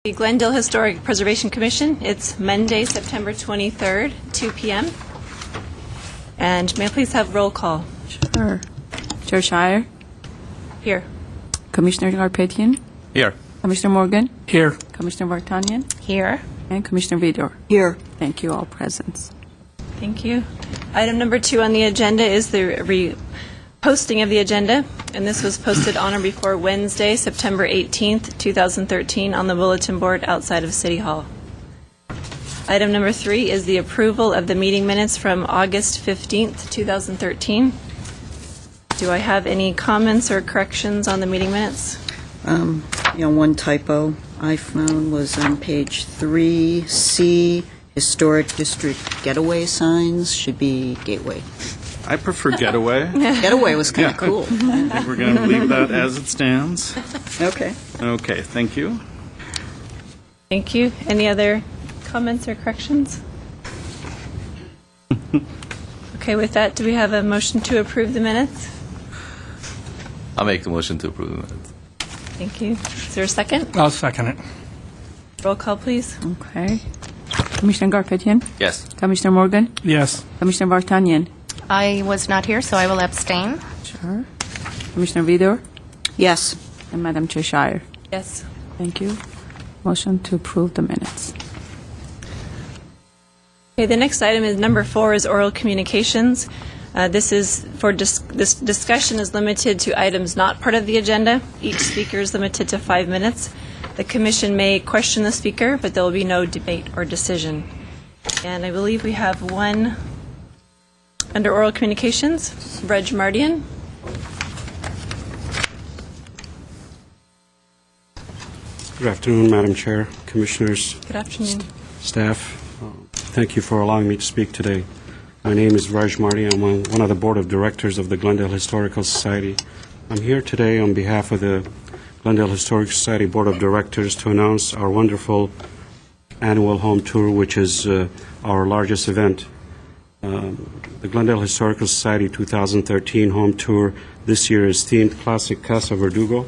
The Glendale Historic Preservation Commission. It's Monday, September 23rd, 2 p.m. And may I please have roll call? Sure. Chair Shire, Here. Commissioner Garpetian, Here. Commissioner Morgan, Here. Commissioner Vartanian, Here. and Commissioner Vidor. Here. Thank you, all present. Thank you. Item number 2 on the agenda is the posting of the agenda, and this was posted on or before Wednesday, September 18th, 2013, on the bulletin board outside of City Hall. Item number 3 is the approval of the meeting minutes from August 15th, 2013. Do I have any comments or corrections on the meeting minutes? One typo I found was on page 3C, Historic District Getaway signs should be Gateway. I prefer Getaway. Getaway was kind of cool. I think we're going to leave that as it stands. Okay. Okay, thank you. Thank you. Any other comments or corrections? Okay, with that, do we have a motion to approve the minutes? I'll make the motion to approve the minutes. Thank you. Is there a second? I'll second it. Roll call, please. Okay. Commissioner Garpetian, Yes. Commissioner Morgan, Yes. Commissioner Vartanian. I was not here, so I will abstain. Sure. Commissioner Vidor, Yes. and Madam Chair Shire. Yes. Thank you. Motion to approve the minutes. Okay, the next item is number 4 is oral communications. This is for this discussion is limited to items not part of the agenda. Each speaker is limited to 5 minutes. The commission may question the speaker, but there will be no debate or decision. And I believe we have one under oral communications. Reg Mardian. Good afternoon, Madam Chair, Commissioners, Good afternoon. staff. Thank you for allowing me to speak today. My name is Raj Marty. I'm one of the Board of Directors of the Glendale Historical Society. I'm here today on behalf of the Glendale Historical Society Board of Directors to announce our wonderful annual home tour, which is our largest event. The Glendale Historical Society 2013 home tour this year is themed Classic Casa Verdugo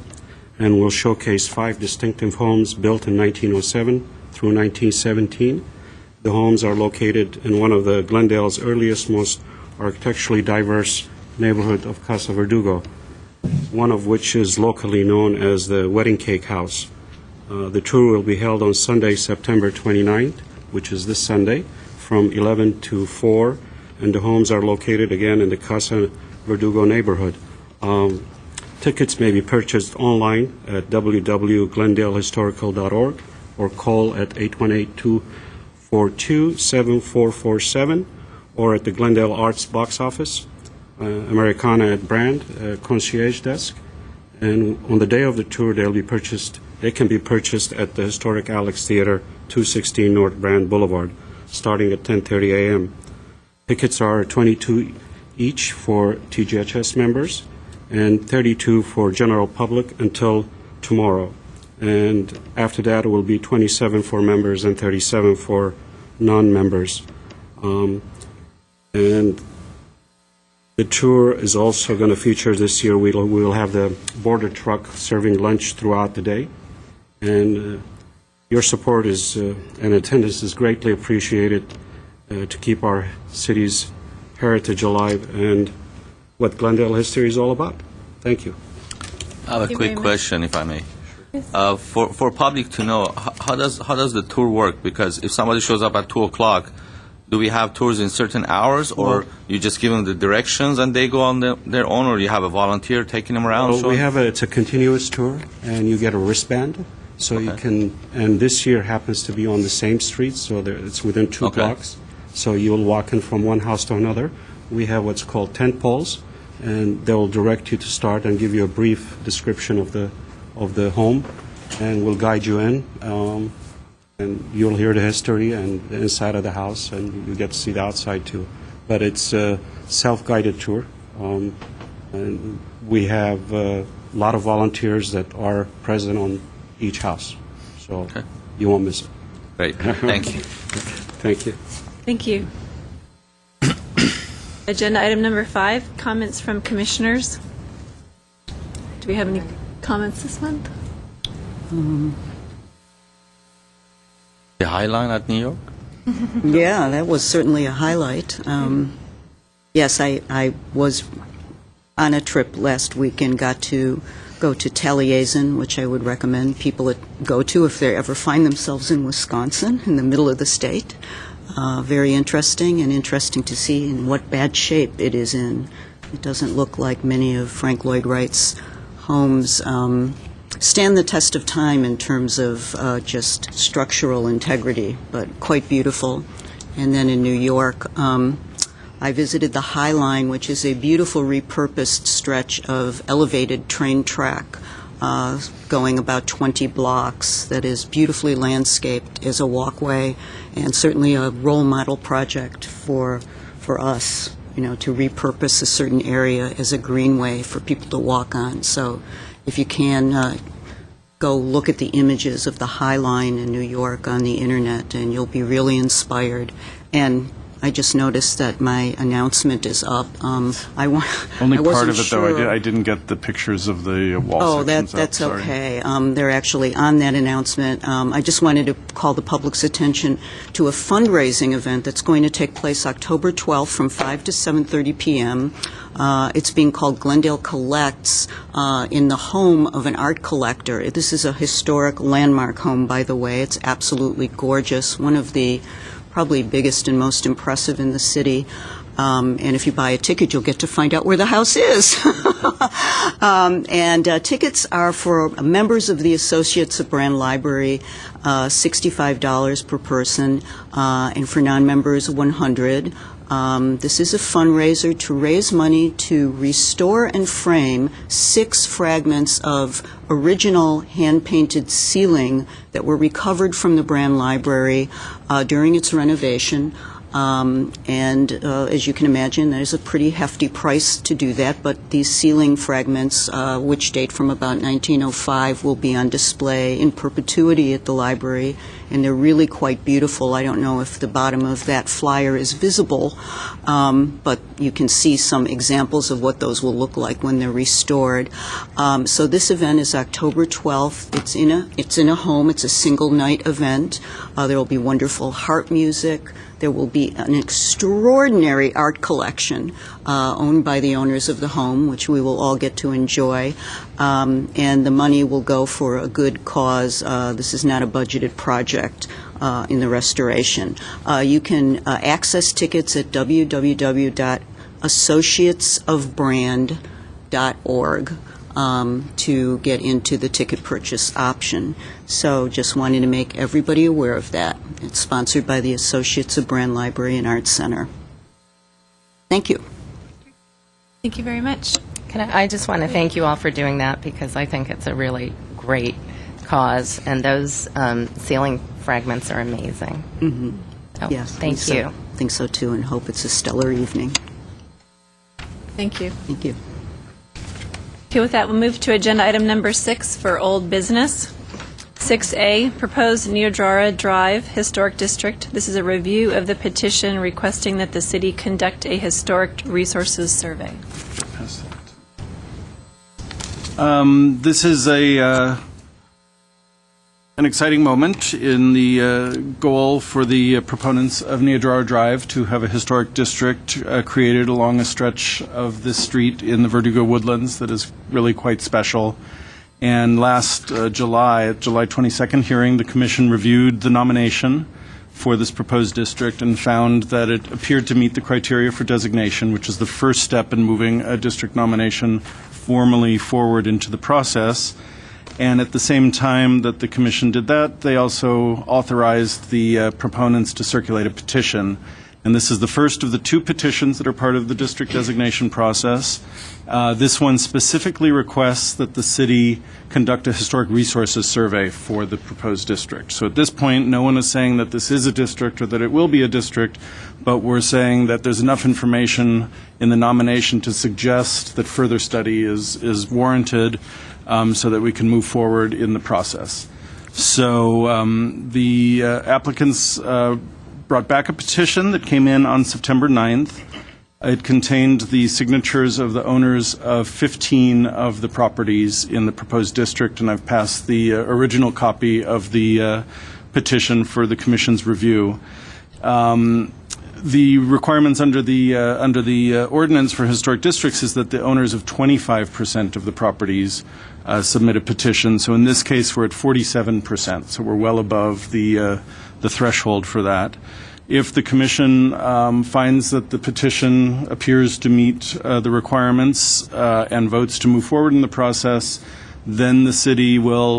and will showcase 5 distinctive homes built in 1907 through 1917. The homes are located in one of the Glendale's earliest, most architecturally diverse neighborhood of Casa Verdugo, one of which is locally known as the Wedding Cake House. The tour will be held on Sunday, September 29th, which is this Sunday, from 11 to 4, and the homes are located again in the Casa Verdugo neighborhood. Tickets may be purchased online at www.glendalehistorical.org or call at 818-242-7447 or at the Glendale Arts box office, Americana at Brand, concierge desk. And on the day of the tour, they can be purchased at the historic Alex Theater, 216 North Brand Boulevard, starting at 10:30 a.m. Tickets are $22 each for TGHS members and $32 for general public until tomorrow. And after that, it will be $27 for members and $37 for non-members. And the tour is also going to feature this year, we will have the border truck serving lunch throughout the day. And your support and attendance is greatly appreciated to keep our city's heritage alive and what Glendale history is all about. Thank you. I have a you quick very much. question, if I may. For public to know, how does the tour work? Because if somebody shows up at 2 o'clock, do we have tours in certain hours, or you just give them the directions and they go on their own, or you have a volunteer taking them around? Well, it's a continuous tour, and you get a wristband, so you can. And this year happens to be on the same street, so it's within 2 blocks. So you'll walk in from one house to another. We have what's called tent poles, and they will direct you to start and give you a brief description of the home, and we'll guide you in. And you'll hear the history and the inside of the house, and you get to see the outside too. But it's a self-guided tour, and we have a lot of volunteers that are present on each house, so you won't miss it. Great. Thank you. Thank you. Thank you. Agenda item number 5, comments from commissioners. Do we have any comments this month? The High Line at New York? Yeah, that was certainly a highlight. Yes, I was on a trip last week and got to go to Taliesin, which I would recommend people go to if they ever find themselves in Wisconsin, in the middle of the state. Very interesting, and interesting to see in what bad shape it is in. It doesn't look like many of Frank Lloyd Wright's homes stand the test of time in terms of just structural integrity, but quite beautiful. And then in New York, I visited the High Line, which is a beautiful repurposed stretch of elevated train track going about 20 blocks that is beautifully landscaped as a walkway, and certainly a role model project for us, to repurpose a certain area as a greenway for people to walk on. So if you can, go look at the images of the High Line in New York on the internet, and you'll be really inspired. And I just noticed that my announcement is up. Only I part wasn't of it, though. sure. I didn't get the pictures of the wall Oh, sections up. that's Sorry. okay. They're actually on that announcement. I just wanted to call the public's attention to a fundraising event that's going to take place October 12th from 5 to 7:30 p.m. It's being called Glendale Collects in the home of an art collector. This is a historic landmark home, by the way. It's absolutely gorgeous, one of the probably biggest and most impressive in the city. And if you buy a ticket, you'll get to find out where the house is. Tickets are for members of the Associates of Brand Library, $65 per person, and for non-members, $100. This is a fundraiser to raise money to restore and frame 6 fragments of original hand-painted ceiling that were recovered from the Brand Library during its renovation. As you can imagine, there's a pretty hefty price to do that, but these ceiling fragments, which date from about 1905, will be on display in perpetuity at the library, and they're really quite beautiful. I don't know if the bottom of that flyer is visible, but you can see some examples of what those will look like when they're restored. So this event is October 12th. It's in a home. It's a single-night event. There will be wonderful harp music. There will be an extraordinary art collection owned by the owners of the home, which we will all get to enjoy. And the money will go for a good cause. This is not a budgeted project in the restoration. You can access tickets at www.associatesofbrand.org. To get into the ticket purchase option. So just wanted to make everybody aware of that. It's sponsored by the Associates of Brand Library and Arts Center. Thank you. Thank you very much. I just want to thank you all for doing that, because I think it's a really great cause, and those ceiling fragments are amazing. Mm-hmm. So, Yes, thank you. I think so too, and hope it's a stellar evening. Thank you. Thank you. Okay, with that, we'll move to agenda item number 6 for old business. 6A, proposed Neodrara Drive Historic District. This is a review of the petition requesting that the city conduct a historic resources survey. This is an exciting moment in the goal for the proponents of Neodrara Drive to have a historic district created along a stretch of this street in the Verdugo Woodlands that is really quite special. And last July, at July 22nd hearing, the Commission reviewed the nomination for this proposed district and found that it appeared to meet the criteria for designation, which is the first step in moving a district nomination formally forward into the process. And at the same time that the Commission did that, they also authorized the proponents to circulate a petition. And this is the first of the 2 petitions that are part of the district designation process. This one specifically requests that the city conduct a historic resources survey for the proposed district. So at this point, no one is saying that this is a district or that it will be a district, but we're saying that there's enough information in the nomination to suggest that further study is warranted, so that we can move forward in the process. So the applicants brought back a petition that came in on September 9th. It contained the signatures of the owners of 15 of the properties in the proposed district, and I've passed the original copy of the petition for the Commission's review. The requirements under the ordinance for historic districts is that the owners of 25% of the properties submit a petition. So in this case, we're at 47%. So we're well above the threshold for that. If the Commission finds that the petition appears to meet the requirements and votes to move forward in the process, then the city will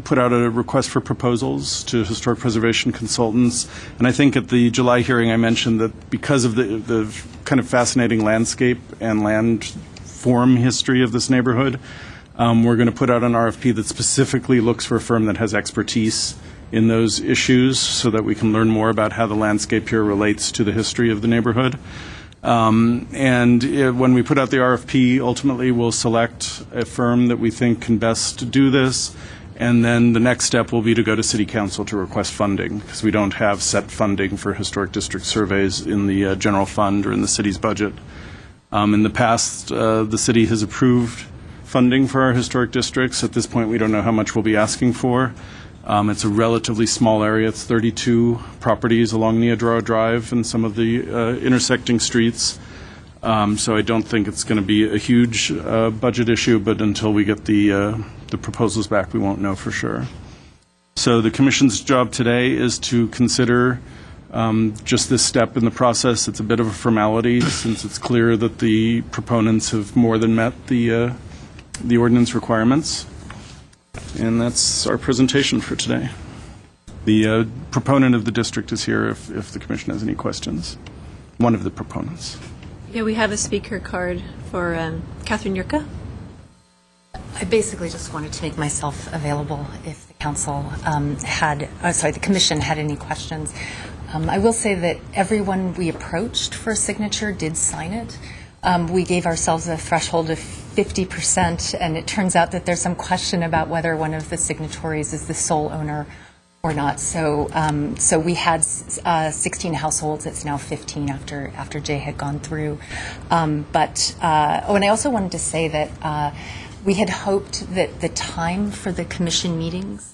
put out a request for proposals to historic preservation consultants. And I think at the July hearing I mentioned that because of the kind of fascinating landscape and land form history of this neighborhood, we're going to put out an RFP that specifically looks for a firm that has expertise in those issues so that we can learn more about how the landscape here relates to the history of the neighborhood. When we put out the RFP, ultimately we'll select a firm that we think can best do this, and then the next step will be to go to City Council to request funding, because we don't have set funding for historic district surveys in the general fund or in the city's budget. In the past, the city has approved funding for our historic districts. At this point, we don't know how much we'll be asking for. It's a relatively small area. It's 32 properties along Neodrora Drive and some of the intersecting streets. So I don't think it's going to be a huge budget issue, but until we get the proposals back, we won't know for sure. So the Commission's job today is to consider just this step in the process. It's a bit of a formality since it's clear that the proponents have more than met the ordinance requirements. And that's our presentation for today. The proponent of the district is here if the Commission has any questions. One of the proponents. Yeah, we have a speaker card for Catherine Yurka. I basically just wanted to make myself available if the council the Commission had any questions. I will say that everyone we approached for a signature did sign it. We gave ourselves a threshold of 50%, and it turns out that there's some question about whether one of the signatories is the sole owner or not. So we had 16 households. It's now 15 after Jay had gone through. And I also wanted to say that we had hoped that the time for the Commission meetings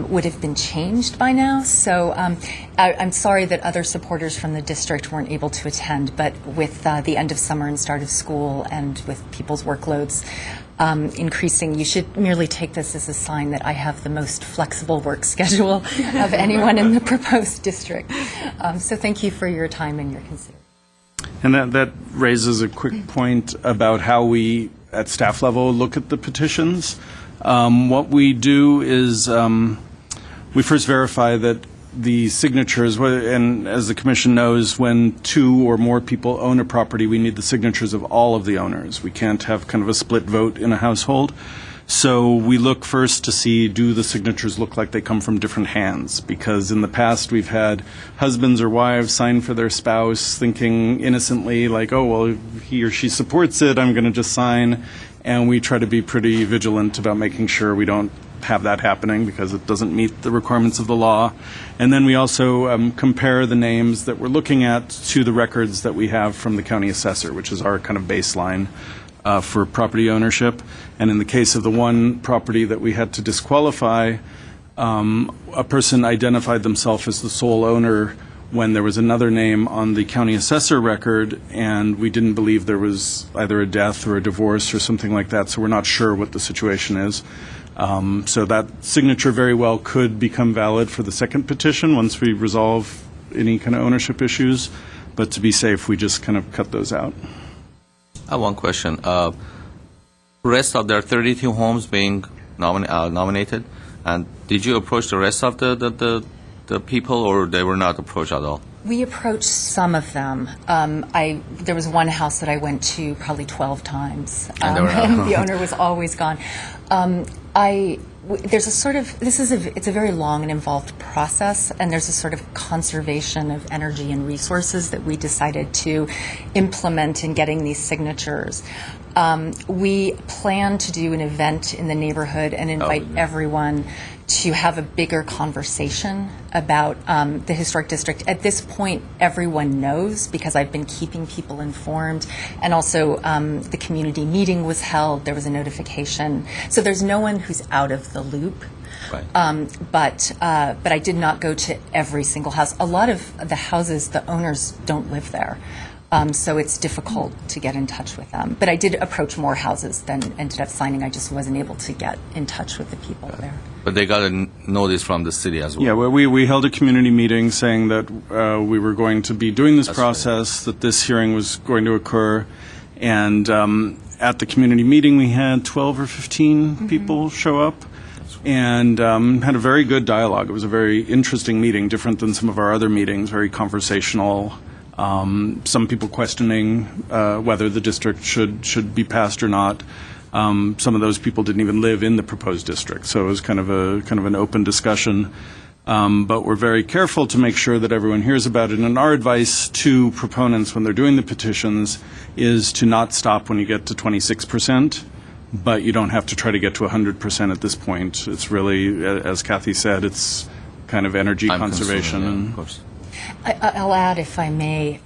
would have been changed by now. So I'm sorry that other supporters from the district weren't able to attend, but with the end of summer and start of school and with people's workloads increasing, you should merely take this as a sign that I have the most flexible work schedule of anyone in the proposed district. So thank you for your time and your consideration. And that raises a quick point about how we, at staff level, look at the petitions. What we do is we first verify that the signatures, and as the Commission knows, when two or more people own a property, we need the signatures of all of the owners. We can't have kind of a split vote in a household. So we look first to see, do the signatures look like they come from different hands? Because in the past we've had husbands or wives sign for their spouse thinking innocently like, oh, well, he or she supports it, I'm going to just sign. And we try to be pretty vigilant about making sure we don't have that happening because it doesn't meet the requirements of the law. And then we also compare the names that we're looking at to the records that we have from the county assessor, which is our kind of baseline for property ownership. And in the case of the one property that we had to disqualify, a person identified themselves as the sole owner when there was another name on the county assessor record, and we didn't believe there was either a death or a divorce or something like that, so we're not sure what the situation is. So that signature very well could become valid for the second petition once we resolve any kind of ownership issues, but to be safe, we just kind of cut those out. I have one question. Rest of there are 32 homes being nominated, and did you approach the rest of the people, or they were not approached at all? We approached some of them. There was one house that I went to probably 12 times, And they were not. and the owner was always gone. It's a very long and involved process, and there's a sort of conservation of energy and resources that we decided to implement in getting these signatures. We plan to do an event in the neighborhood and invite everyone to have a bigger conversation about the historic district. At this point, everyone knows because I've been keeping people informed, and also the community meeting was held. There was a notification. So there's no one who's out of the loop. Right. But I did not go to every single house. A lot of the houses, the owners don't live there. So it's difficult to get in touch with them. But I did approach more houses than ended up signing. I just wasn't able to get in touch with the people there. But they got a notice from the city as well. Yeah, well, we held a community meeting saying that we were going to be doing this That's process, that this hearing was going to occur, and at the community meeting, we had 12 or 15 people show up, and had a very good dialogue. It was a very interesting meeting, different than some of our other meetings, very conversational. Some people questioning whether the district should be passed or not. Some of those people didn't even live in the proposed district, so it was kind of an open discussion. But we're very careful to make sure that everyone hears about it. And our advice to proponents when they're doing the petitions is to not stop when you get to 26%, but you don't have to try to get to 100% at this point. It's really, as Kathy said, it's kind of energy conservation. Consuming, yeah, and of course. I'll add, if I may,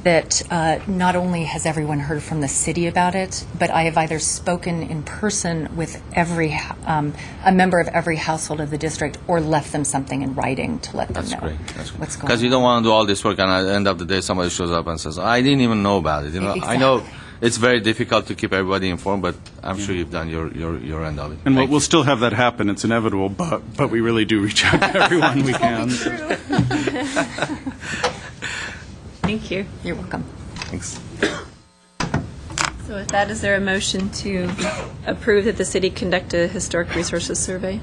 that not only has everyone heard from the city about it, but I have either spoken in person with a member of every household of the district or left them something in writing to let them That's know great. That's great. what's going on. Because you don't want to do all this work, and at the end of the day, somebody shows up and says, "I didn't even know about it." You know, I know it's very difficult to keep everybody informed, but I'm sure you've done your end of it. And Thank we'll still have that happen. It's inevitable, but we really do reach out to everyone we can. Thank you. You're welcome. you. Thanks. So with that, is there a motion to approve that the city conduct a historic resources survey?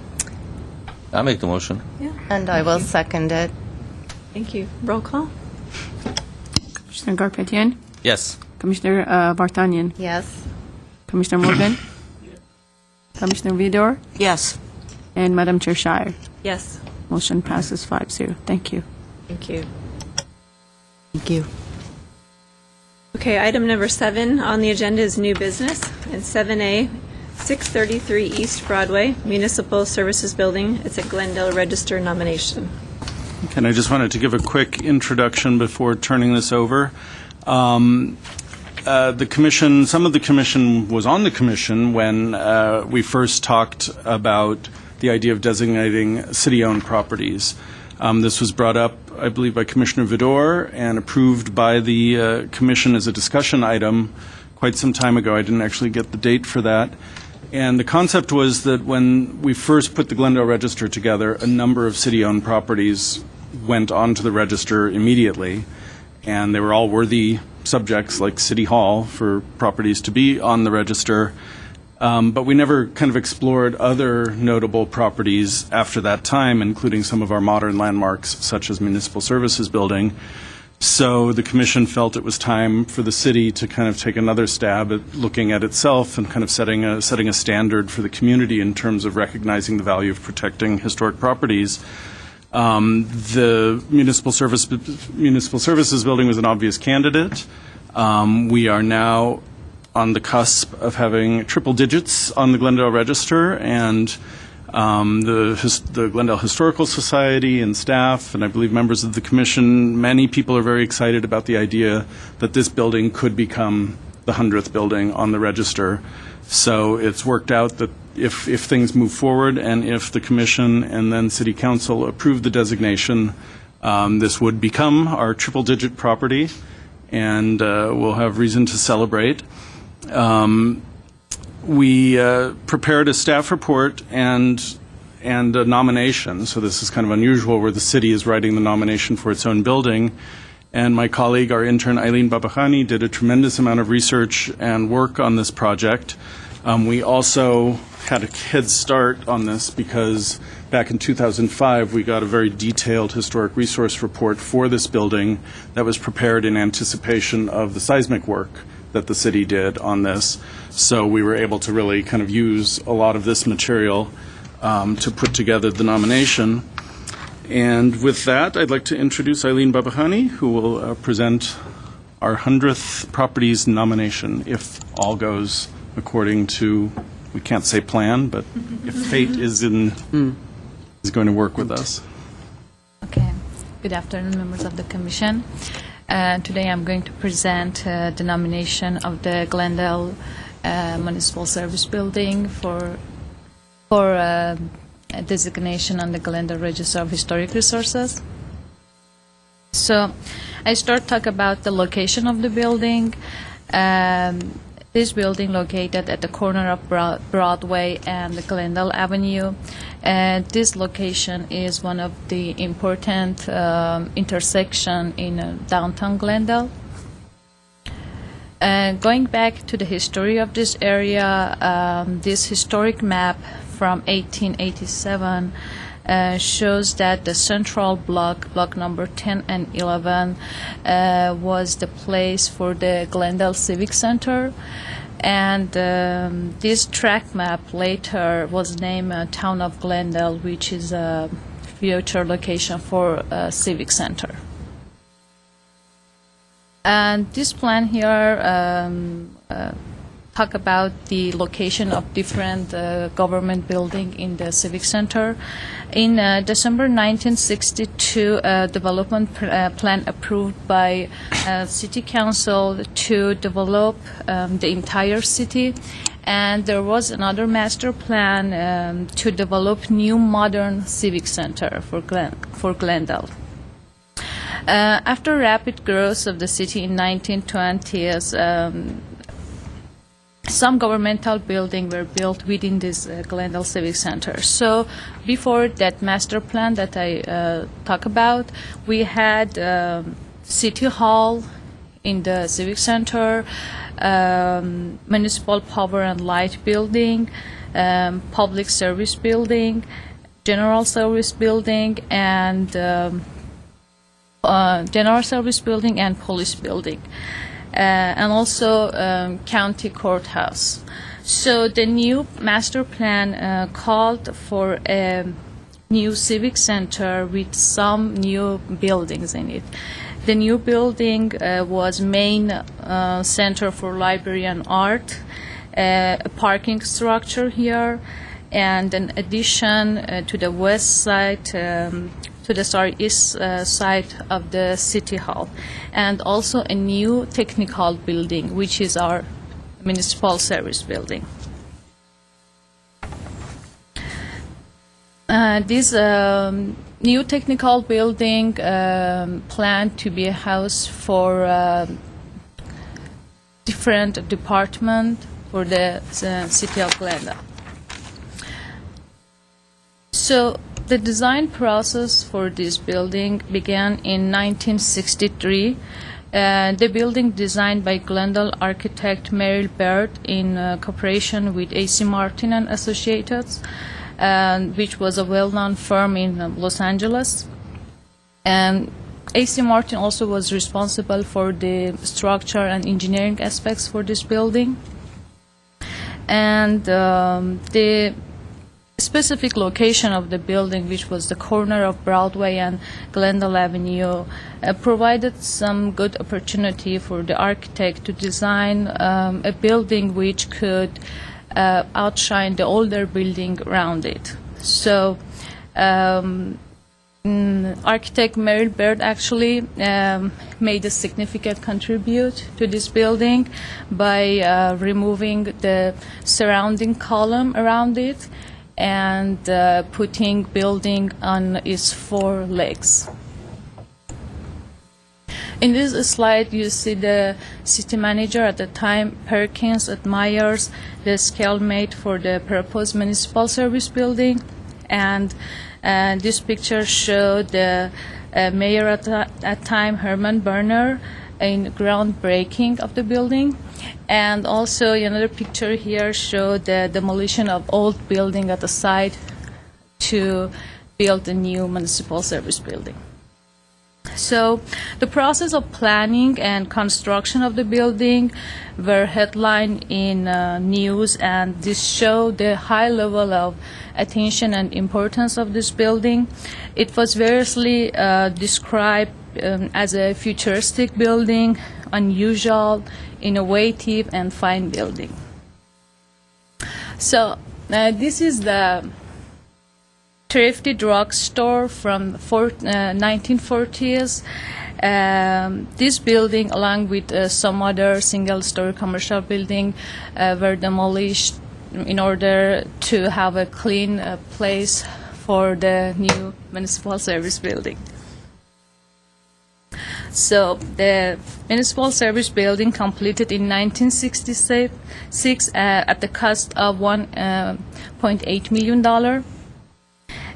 I make the motion. And I will second it. Thank you. Roll call? Commissioner Garpetian, Yes. Commissioner Vartanian, Yes. Commissioner Morgan, Commissioner Vidor, Yes. and Madam Chair Shire. Yes. Motion passes 5-0. Thank you. Thank you. Thank you. Okay, item number 7 on the agenda is new business. And 7A, 633 East Broadway, Municipal Services Building. It's a Glendale Register nomination. And I just wanted to give a quick introduction before turning this over. The commission, some of the commission was on the commission when we first talked about the idea of designating city-owned properties. This was brought up, I believe, by Commissioner Vidor and approved by the commission as a discussion item quite some time ago. I didn't actually get the date for that. And the concept was that when we first put the Glendale Register together, a number of city-owned properties went onto the register immediately, and they were all worthy subjects like City Hall for properties to be on the register. But we never kind of explored other notable properties after that time, including some of our modern landmarks, such as Municipal Services Building. So the commission felt it was time for the city to kind of take another stab at looking at itself and kind of setting a standard for the community in terms of recognizing the value of protecting historic properties. The Municipal Services Building was an obvious candidate. We are now on the cusp of having triple digits on the Glendale Register, and the Glendale Historical Society and staff, and I believe members of the commission, many people are very excited about the idea that this building could become the 100th building on the register. So it's worked out that if things move forward and if the commission and then city council approve the designation, this would become our triple-digit property, and we'll have reason to celebrate. We prepared a staff report and a nomination, so this is kind of unusual where the city is writing the nomination for its own building. And my colleague, our intern Eileen Babahani, did a tremendous amount of research and work on this project. We also had a head start on this because back in 2005 we got a very detailed historic resource report for this building that was prepared in anticipation of the seismic work that the city did on this. So we were able to really kind of use a lot of this material to put together the nomination. And with that, I'd like to introduce Eileen Babahani, who will present our 100th properties nomination, if all goes according to, we can't say plan, but if fate is going to work with us. Okay. Good afternoon, members of the Commission. Today I'm going to present the nomination of the Glendale Municipal Service Building for designation on the Glendale Register of Historic Resources. So I start talk about the location of the building. This building located at the corner of Broadway and Glendale Avenue. This location is one of the important intersection in downtown Glendale. Going back to the history of this area, this historic map from 1887 shows that the central block number 10 and 11, was the place for the Glendale Civic Center. And this track map later was named Town of Glendale, which is a future location for Civic Center. And this plan here talk about the location of different government building in the Civic Center. In December 1962, a development plan approved by City Council to develop the entire city, and there was another master plan to develop new modern Civic Center for Glendale. After rapid growth of the city in 1920s, some governmental buildings were built within this Glendale Civic Center. So before that master plan that I talk about, we had City Hall in the Civic Center, Municipal Power and Light Building, Public Service Building, General Service Building, and General Service Building and Police Building. And also county courthouse. So the new master plan called for a new civic center with some new buildings in it. The new building was main center for library and art, a parking structure here, and an addition to the west side, east side of the City Hall, and also a new technical building, which is our municipal service building. This new technical building planned to be a house for different departments for the city of Glendale. So the design process for this building began in 1963. The building designed by Glendale architect Merrill Baird in cooperation with A.C. Martin and Associates, which was a well-known firm in Los Angeles. And A.C. Martin also was responsible for the structure and engineering aspects for this building. And the specific location of the building, which was the corner of Broadway and Glendale Avenue, provided some good opportunity for the architect to design a building which could outshine the older building around it. So architect Merrill Baird actually made a significant contribute to this building by removing the surrounding column around it and putting building on its four legs. In this slide, you see the city manager at the time, Perkins, admires the scale made for the proposed municipal service building, and this picture showed the mayor at that time, Herman Berner, in groundbreaking of the building. And also another picture here showed the demolition of old building at the site to build a new municipal service building. So the process of planning and construction of the building were headlined in news, and this showed the high level of attention and importance of this building. It was variously described as a futuristic building, unusual, innovative, and fine building. So this is the thrifty drugstore from 1940s. This building, along with some other single-story commercial building, were demolished in order to have a clean place for the new municipal service building. So the municipal service building completed in 1966 at the cost of $1.8 million.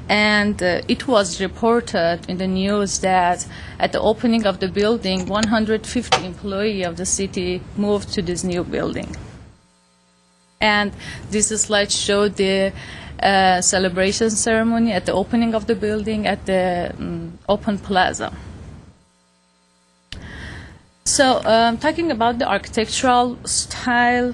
And it was reported in the news that at the opening of the building, 150 employees of the city moved to this new building. And this slide showed the celebration ceremony at the opening of the building at the open plaza. So talking about the architectural style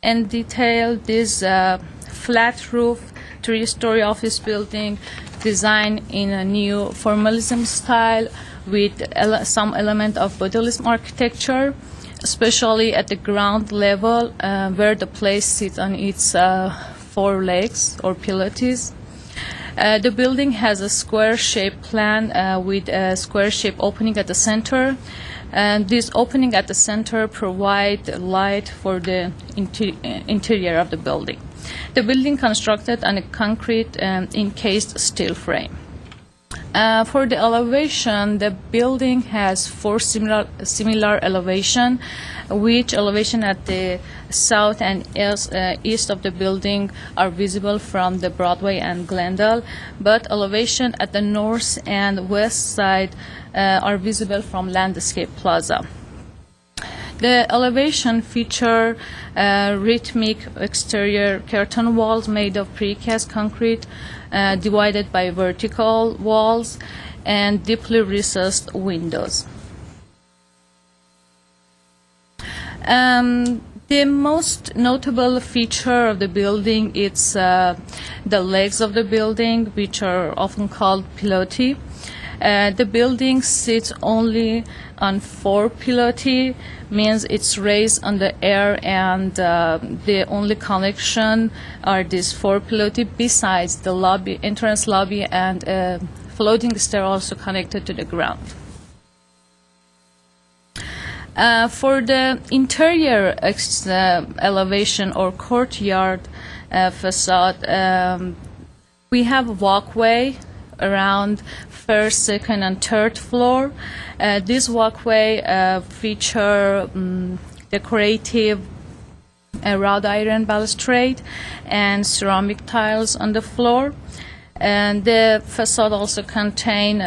and detail, this flat roof, three-story office building designed in a new formalism style with some element of botulism architecture, especially at the ground level where the place sits on its four legs or pilates. The building has a square-shaped plan with a square-shaped opening at the center. And this opening at the center provides light for the interior of the building. The building constructed on a concrete encased steel frame. For the elevation, the building has four similar elevation, which elevation at the south and east of the building are visible from the Broadway and Glendale, but elevation at the north and west side are visible from Landscape Plaza. The elevation feature rhythmic exterior curtain walls made of precast concrete divided by vertical walls and deeply recessed windows. The most notable feature of the building is the legs of the building, which are often called piloti. The building sits only on four piloti, means it's raised on the air, and the only connection are these four piloti besides the lobby, entrance lobby, and floating stair also connected to the ground. For the interior elevation or courtyard facade, we have a walkway around first, second, and third floor. This walkway feature decorative wrought iron balustrade and ceramic tiles on the floor. And the facade also contain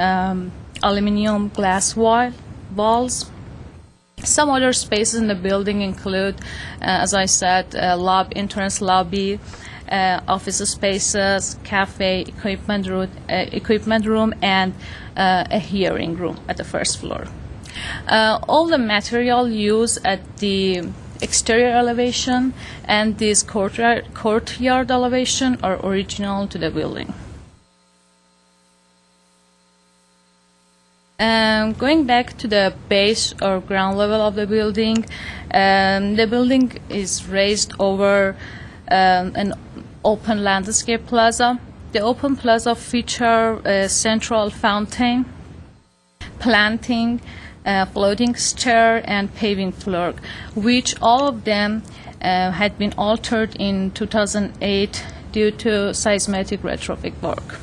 aluminum glass walls. Some other spaces in the building include, as I said, entrance lobby, office spaces, cafe, equipment room, and a hearing room at the first floor. All the material used at the exterior elevation and this courtyard elevation are original to the building. Going back to the base or ground level of the building is raised over an open landscape plaza. The open plaza feature a central fountain, planting, floating stair, and paving floor, which all of them had been altered in 2008 due to seismic retrofit work.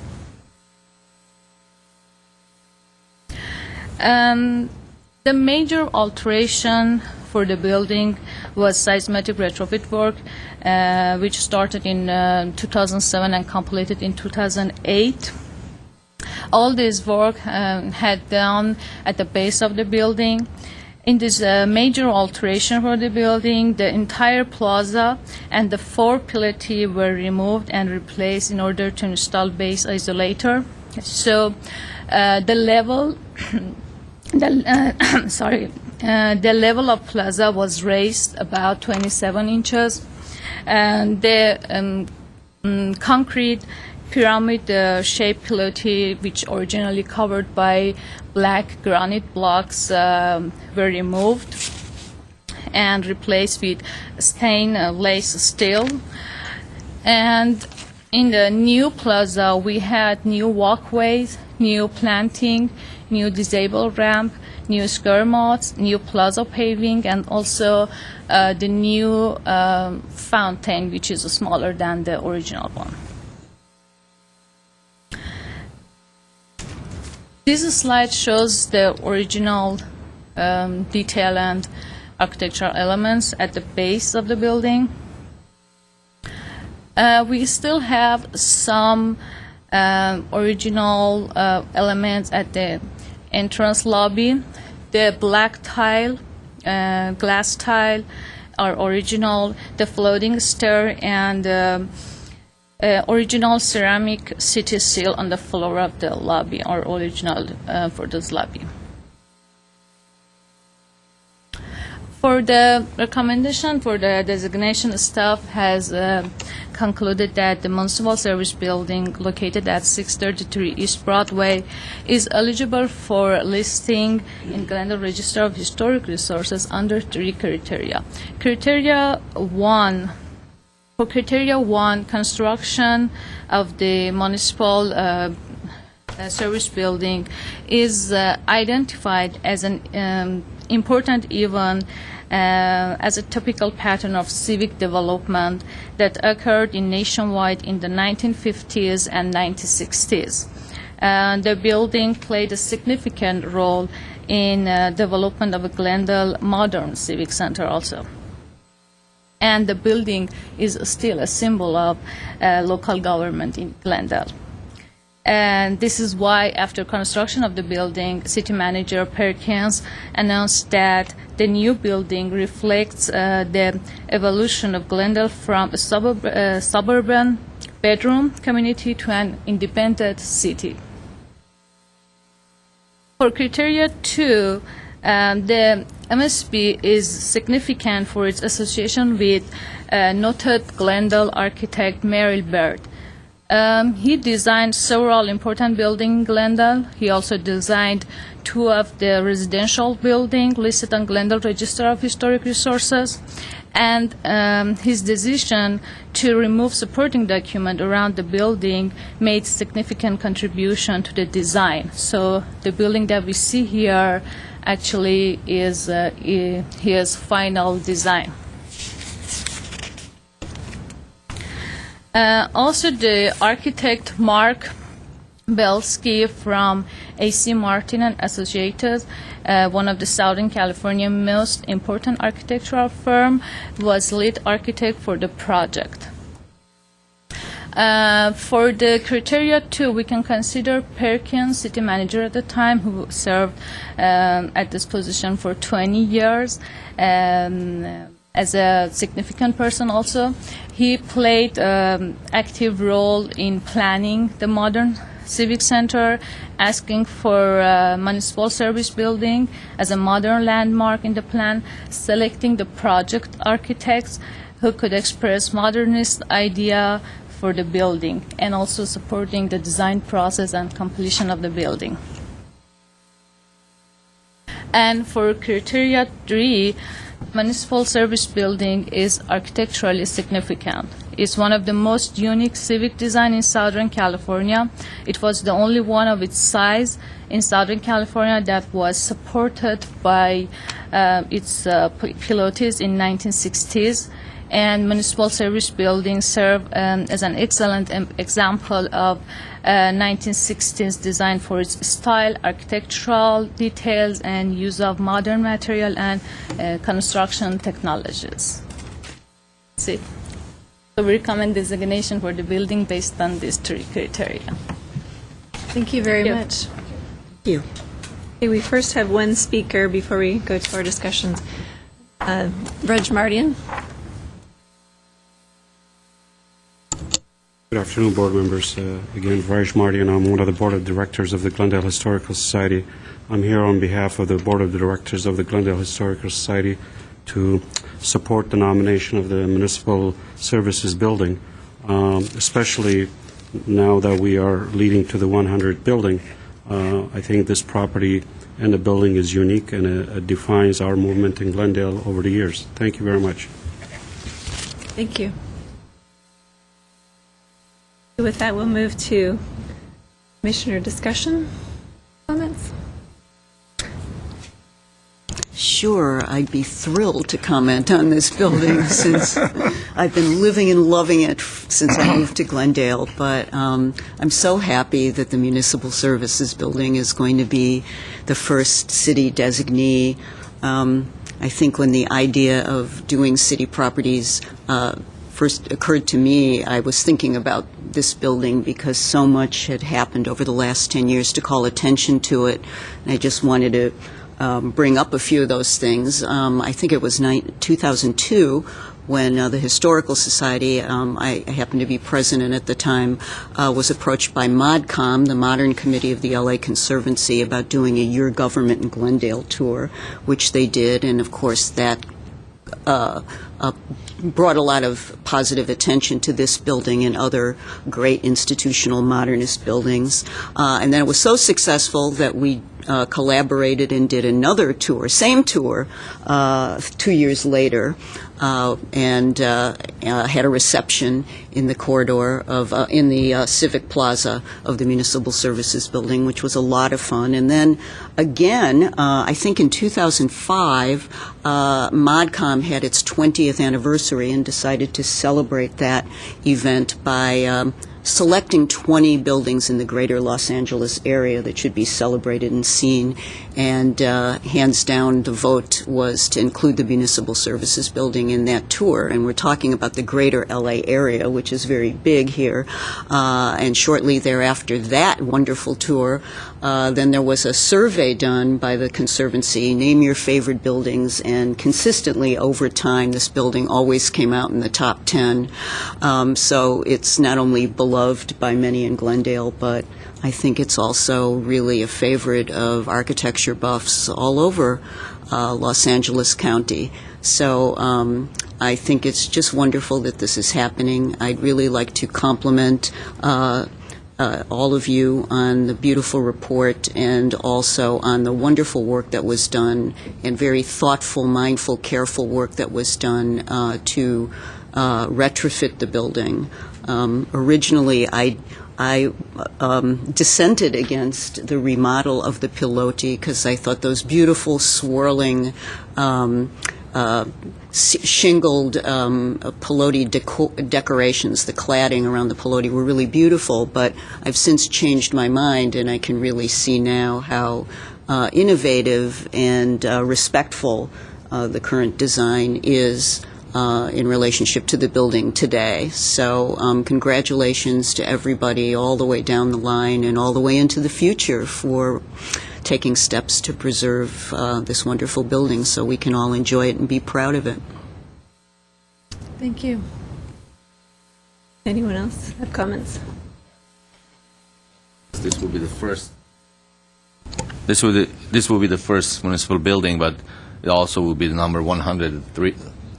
The major alteration for the building was seismic retrofit work, which started in 2007 and completed in 2008. All this work had done at the base of the building. In this major alteration for the building, the entire plaza and the four piloti were removed and replaced in order to install base isolator. So the level the level of plaza was raised about 27 inches, and the concrete pyramid-shaped piloti, which originally covered by black granite blocks, were removed and replaced with stainless steel. And in the new plaza, we had new walkways, new planting, new disabled ramp, new skirts, new plaza paving, and also the new fountain, which is smaller than the original one. This slide shows the original detail and architectural elements at the base of the building. We still have some original elements at the entrance lobby. The black tile, glass tile are original. The floating stair and original ceramic city seal on the floor of the lobby are original for this lobby. For the recommendation for the designation, staff has concluded that the Municipal Service Building located at 633 East Broadway is eligible for listing in Glendale Register of Historic Resources under 3 criteria. For Criteria 1, construction of the municipal service building is identified as an important event as a typical pattern of civic development that occurred nationwide in the 1950s and 1960s. The building played a significant role in development of a Glendale modern civic center also. And the building is still a symbol of local government in Glendale. And this is why, after construction of the building, City Manager Perkins announced that the new building reflects the evolution of Glendale from a suburban bedroom community to an independent city. For Criteria 2, the MSB is significant for its association with noted Glendale architect Merrill Byrd. He designed several important buildings in Glendale. He also designed 2 of the residential buildings listed on Glendale Register of Historic Resources. And his decision to remove supporting document around the building made significant contribution to the design. So the building that we see here actually is his final design. Also, the architect Mark Belsky from A.C. Martin and Associates, one of the Southern California most important architectural firm, was lead architect for the project. For the Criteria 2, we can consider Perkins, city manager at the time, who served at this position for 20 years. As a significant person also. He played active role in planning the modern civic center, asking for municipal service building as a modern landmark in the plan, selecting the project architects who could express modernist idea for the building, and also supporting the design process and completion of the building. And for Criteria 3, municipal service building is architecturally significant. It's one of the most unique civic design in Southern California. It was the only one of its size in Southern California that was supported by its pilotis in 1960s. And municipal service buildings serve as an excellent example of 1960s design for its style, architectural details, and use of modern material and construction technologies. That's it. So we recommend designation for the building based on these 3 criteria. Thank you very much. Thank you. Okay, we first have one speaker before we go to our discussions. Raj Mardian. Good afternoon, board members. Again, Raj Marty, and I'm one of the board of directors of the Glendale Historical Society. I'm here on behalf of the board of directors of the Glendale Historical Society to support the nomination of the Municipal Services Building, especially now that we are leading to the 100 building. I think this property and the building is unique, and it defines our movement in Glendale over the years. Thank you very much. Thank you. With that, we'll move to commissioner discussion comments. Sure, I'd be thrilled to comment on this building since I've been living and loving it since I moved to Glendale. But I'm so happy that the Municipal Services Building is going to be the first city designee. I think when the idea of doing city properties first occurred to me, I was thinking about this building because so much had happened over the last 10 years to call attention to it. And I just wanted to bring up a few of those things. I think it was 2002 when the Historical Society, I happened to be president at the time, was approached by ModCom, the Modern Committee of the LA Conservancy, about doing a Your Government in Glendale tour, which they did, and of course that brought a lot of positive attention to this building and other great institutional modernist buildings. And then it was so successful that we collaborated and did another tour, same tour, 2 years later, and had a reception in the corridor of, in the Civic Plaza of the Municipal Services Building, which was a lot of fun. And then again, I think in 2005, ModCom had its 20th anniversary and decided to celebrate that event by selecting 20 buildings in the greater Los Angeles area that should be celebrated and seen. And hands down, the vote was to include the Municipal Services Building in that tour. And we're talking about the greater LA area, which is very big here. And shortly thereafter that wonderful tour, then there was a survey done by the Conservancy, name your favorite buildings, and consistently over time this building always came out in the top 10. So it's not only beloved by many in Glendale, but I think it's also really a favorite of architecture buffs all over Los Angeles County. So I think it's just wonderful that this is happening. I'd really like to compliment all of you on the beautiful report and also on the wonderful work that was done and very thoughtful, mindful, careful work that was done to retrofit the building. Originally, I dissented against the remodel of the Pilotti because I thought those beautiful swirling shingled Pilotti decorations, the cladding around the Pilotti, were really beautiful, but I've since changed my mind and I can really see now how innovative and respectful the current design is in relationship to the building today. So congratulations to everybody all the way down the line and all the way into the future for taking steps to preserve this wonderful building so we can all enjoy it and be proud of it. Thank you. Anyone else have comments? This will be the first. This will be the first municipal building, but it also will be the number 103.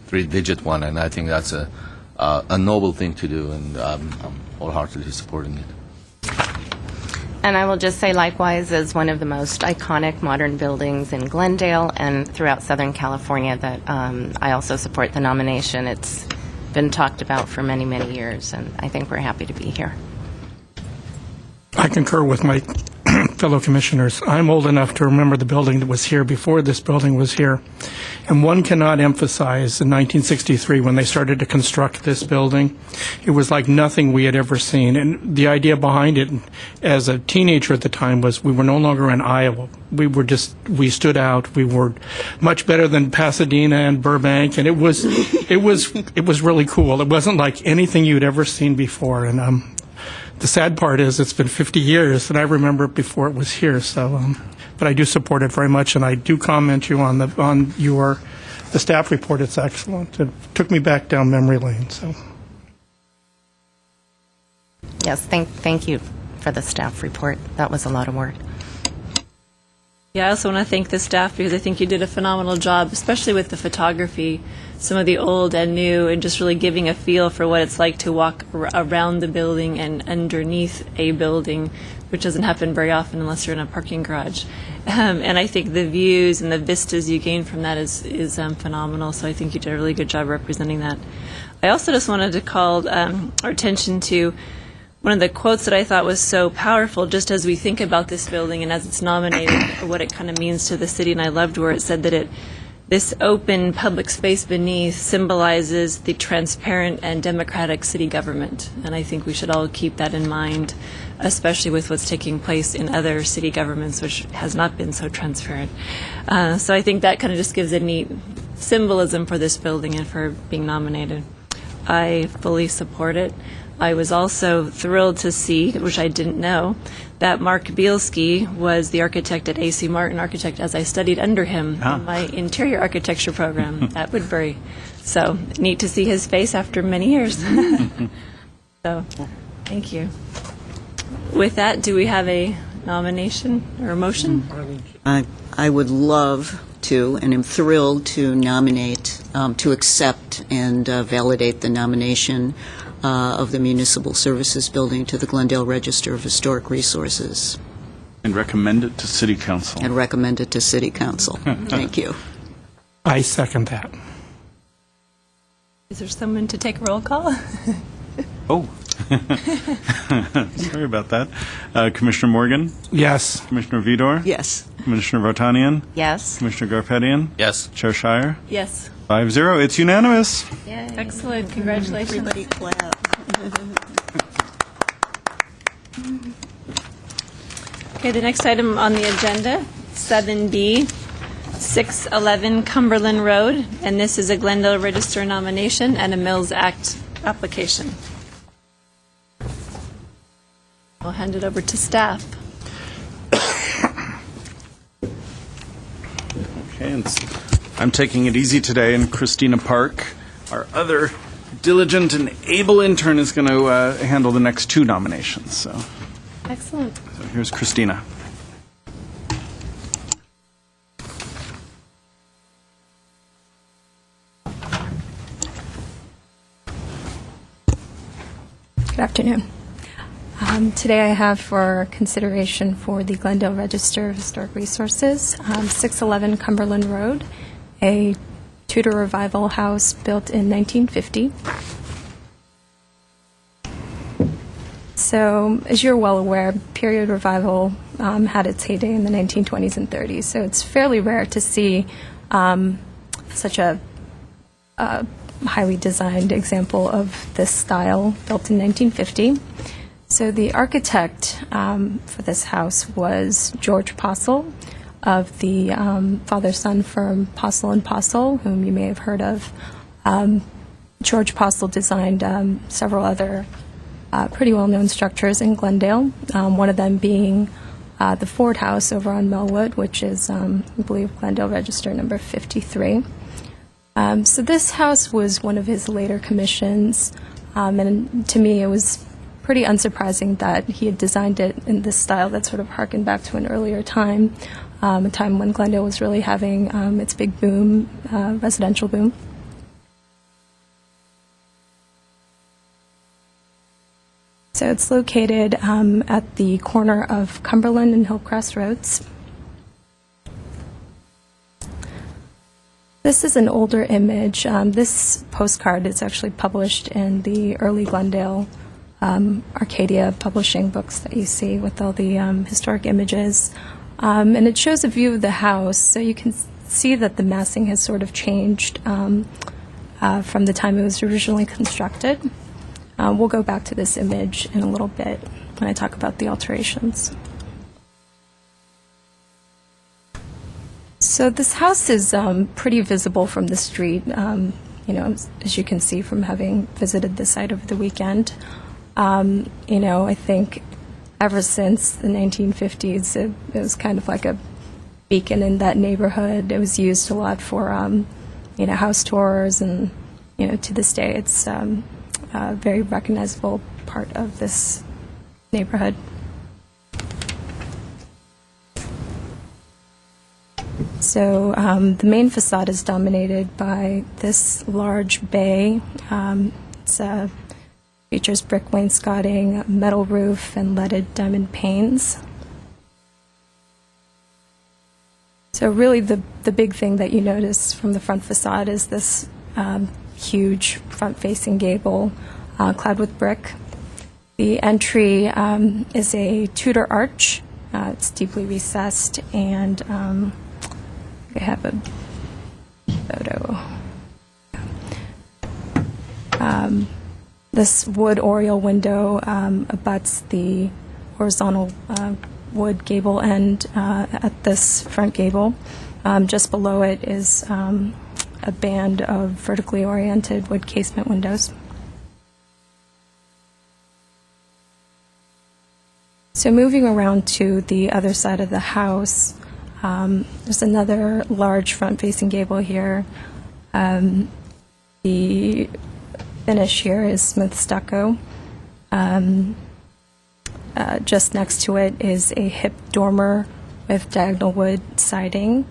Three-digit one, and I think that's a noble thing to do, and I'm wholeheartedly supporting it. And I will just say, likewise, as one of the most iconic modern buildings in Glendale and throughout Southern California, that I also support the nomination. It's been talked about for many, many years, and I think we're happy to be here. I concur with my fellow commissioners. I'm old enough to remember the building that was here before this building was here. And one cannot emphasize in 1963 when they started to construct this building, it was like nothing we had ever seen. And the idea behind it as a teenager at the time was we were no longer in Iowa. We stood out. We were much better than Pasadena and Burbank. And it was really cool. It wasn't like anything you'd ever seen before. And the sad part is it's been 50 years, and I remember it before it was here. So, but I do support it very much, and I do comment you on the staff report. It's excellent. It took me back down memory lane. So, Yes, thank you for the staff report. That was a lot of work. Yeah, I also want to thank the staff because I think you did a phenomenal job, especially with the photography, some of the old and new, and just really giving a feel for what it's like to walk around the building and underneath a building, which doesn't happen very often unless you're in a parking garage. And I think the views and the vistas you gain from that is phenomenal, so I think you did a really good job representing that. I also just wanted to call our attention to one of the quotes that I thought was so powerful, just as we think about this building and as it's nominated, what it kind of means to the city, and I loved where it said that this open public space beneath symbolizes the transparent and democratic city government. And I think we should all keep that in mind, especially with what's taking place in other city governments, which has not been so transparent. So I think that kind of just gives a neat symbolism for this building and for being nominated. I fully support it. I was also thrilled to see, which I didn't know, that Mark Bielski was the architect at A.C. Martin Architect as I studied under him in my interior architecture program at Woodbury. So neat to see his face after many years. So thank you. With that, do we have a nomination or a motion? I would love to, and am thrilled to nominate, to accept and validate the nomination of the Municipal Services Building to the Glendale Register of Historic Resources. And recommend it to City Council. And recommend it to City Council. Thank you. I second that. Is there someone to take a roll call? Oh. Sorry about that. Commissioner Morgan? Yes. Commissioner Vidor? Yes. Commissioner Vartanian? Yes. Commissioner Garpetian? Yes. Chair Shire? Yes. 5-0. It's unanimous. Excellent. Congratulations. Everybody clap. Okay, the next item on the agenda, 7B, 611 Cumberland Road, and this is a Glendale Register nomination and a Mills Act application. I'll hand it over to staff. Okay, and I'm taking it easy today, and Christina Park, our other diligent and able intern, is going to handle the next two nominations. So Excellent. here's Christina. Good afternoon. Today I have for consideration for the Glendale Register of Historic Resources, 611 Cumberland Road, a Tudor Revival house built in 1950. So, as you're well aware, period revival had its heyday in the 1920s and 30s, so it's fairly rare to see such a highly designed example of this style built in 1950. So the architect for this house was George Postle of the father-son firm Postle & Postle, whom you may have heard of. George Postle designed several other pretty well-known structures in Glendale, one of them being the Ford House over on Melwood, which is, I believe, Glendale Register number 53. So this house was one of his later commissions, and to me it was pretty unsurprising that he had designed it in this style that sort of harkened back to an earlier time, a time when Glendale was really having its big boom, residential boom. So it's located at the corner of Cumberland and Hillcrest Roads. This is an older image. This postcard is actually published in the early Glendale Arcadia publishing books that you see with all the historic images. And it shows a view of the house, so you can see that the massing has sort of changed from the time it was originally constructed. We'll go back to this image in a little bit when I talk about the alterations. So this house is pretty visible from the street, as you can see from having visited the site over the weekend. I think ever since the 1950s, it was kind of like a beacon in that neighborhood. It was used a lot for, house tours, and, to this day, it's a very recognizable part of this neighborhood. So the main facade is dominated by this large bay. It features brick wainscoting, metal roof, and leaded diamond panes. So really the big thing that you notice from the front facade is this huge front-facing gable clad with brick. The entry is a Tudor arch. It's deeply recessed, and I have a photo. This wood oriel window abuts the horizontal wood gable end at this front gable. Just below it is a band of vertically oriented wood casement windows. So moving around to the other side of the house, there's another large front-facing gable here. The finish here is smooth stucco. Just next to it is a hip dormer with diagonal wood siding.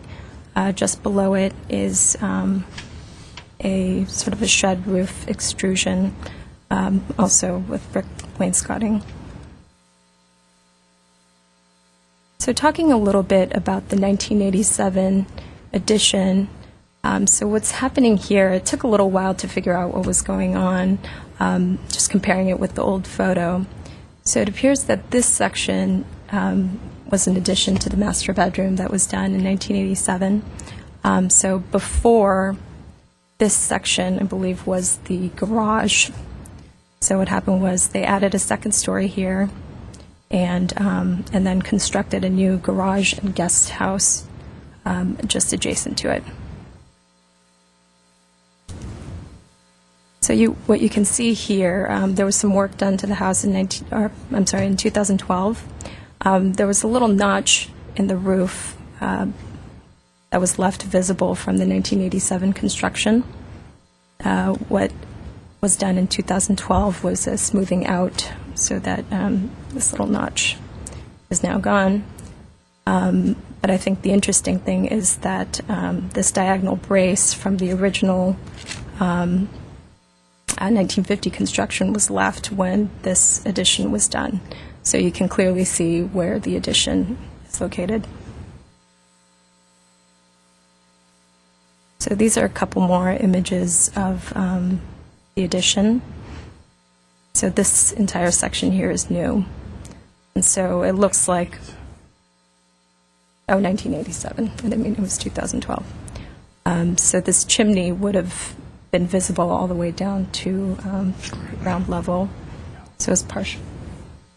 Just below it is a sort of a shed roof extrusion, also with brick wainscoting. So talking a little bit about the 1987 addition, so what's happening here, it took a little while to figure out what was going on, just comparing it with the old photo. So it appears that this section was an addition to the master bedroom that was done in 1987. So before this section, I believe, was the garage. So what happened was they added a second story here, and then constructed a new garage and guest house just adjacent to it. So what you can see here, there was some work done to the house in 2012. There was a little notch in the roof that was left visible from the 1987 construction. What was done in 2012 was a smoothing out so that this little notch is now gone. But I think the interesting thing is that this diagonal brace from the original 1950 construction was left when this addition was done. So you can clearly see where the addition is located. So these are a couple more images of the addition. So this entire section here is new. And so it looks like, 1987. I didn't mean it was 2012. So this chimney would have been visible all the way down to ground level. So it's partial.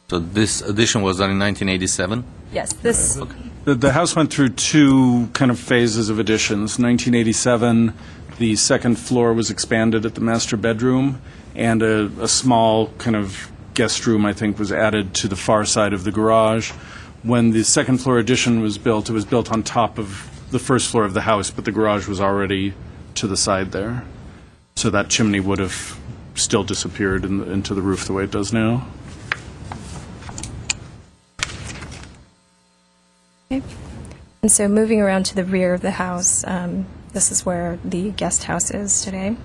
So this addition was done in 1987? Yes, this. The house went through two kind of phases of additions. 1987, the second floor was expanded at the master bedroom, and a small kind of guest room, I think, was added to the far side of the garage. When the second floor addition was built, it was built on top of the first floor of the house, but the garage was already to the side there. So that chimney would have still disappeared into the roof the way it does now. Okay. And so moving around to the rear of the house, this is where the guest house is today.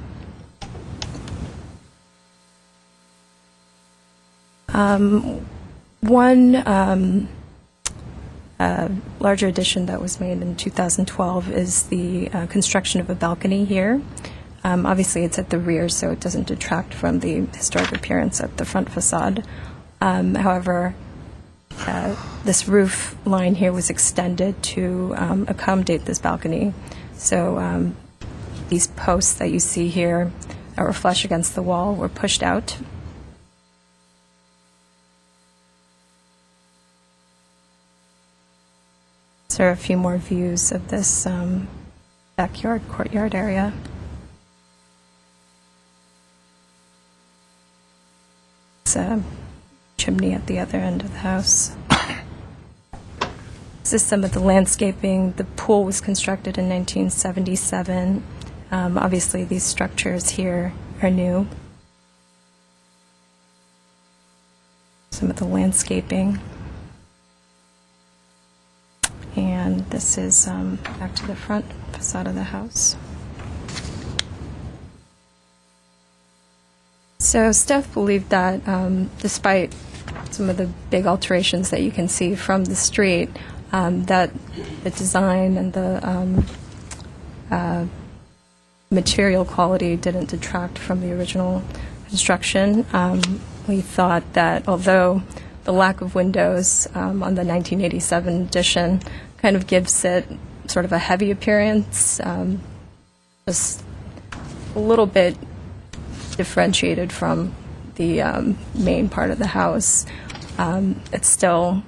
One larger addition that was made in 2012 is the construction of a balcony here. Obviously, it's at the rear, so it doesn't detract from the historic appearance at the front facade. However, this roof line here was extended to accommodate this balcony. So these posts that you see here that were flush against the wall were pushed out. So there are a few more views of this backyard, courtyard area. It's a chimney at the other end of the house. This is some of the landscaping. The pool was constructed in 1977. Obviously, these structures here are new. Some of the landscaping. And this is back to the front facade of the house. So staff believed that despite some of the big alterations that you can see from the street, that the design and the material quality didn't detract from the original construction. we thought that although the lack of windows on the 1987 edition kind of gives it sort of a heavy appearance, just a little bit differentiated from the main part of the house, it still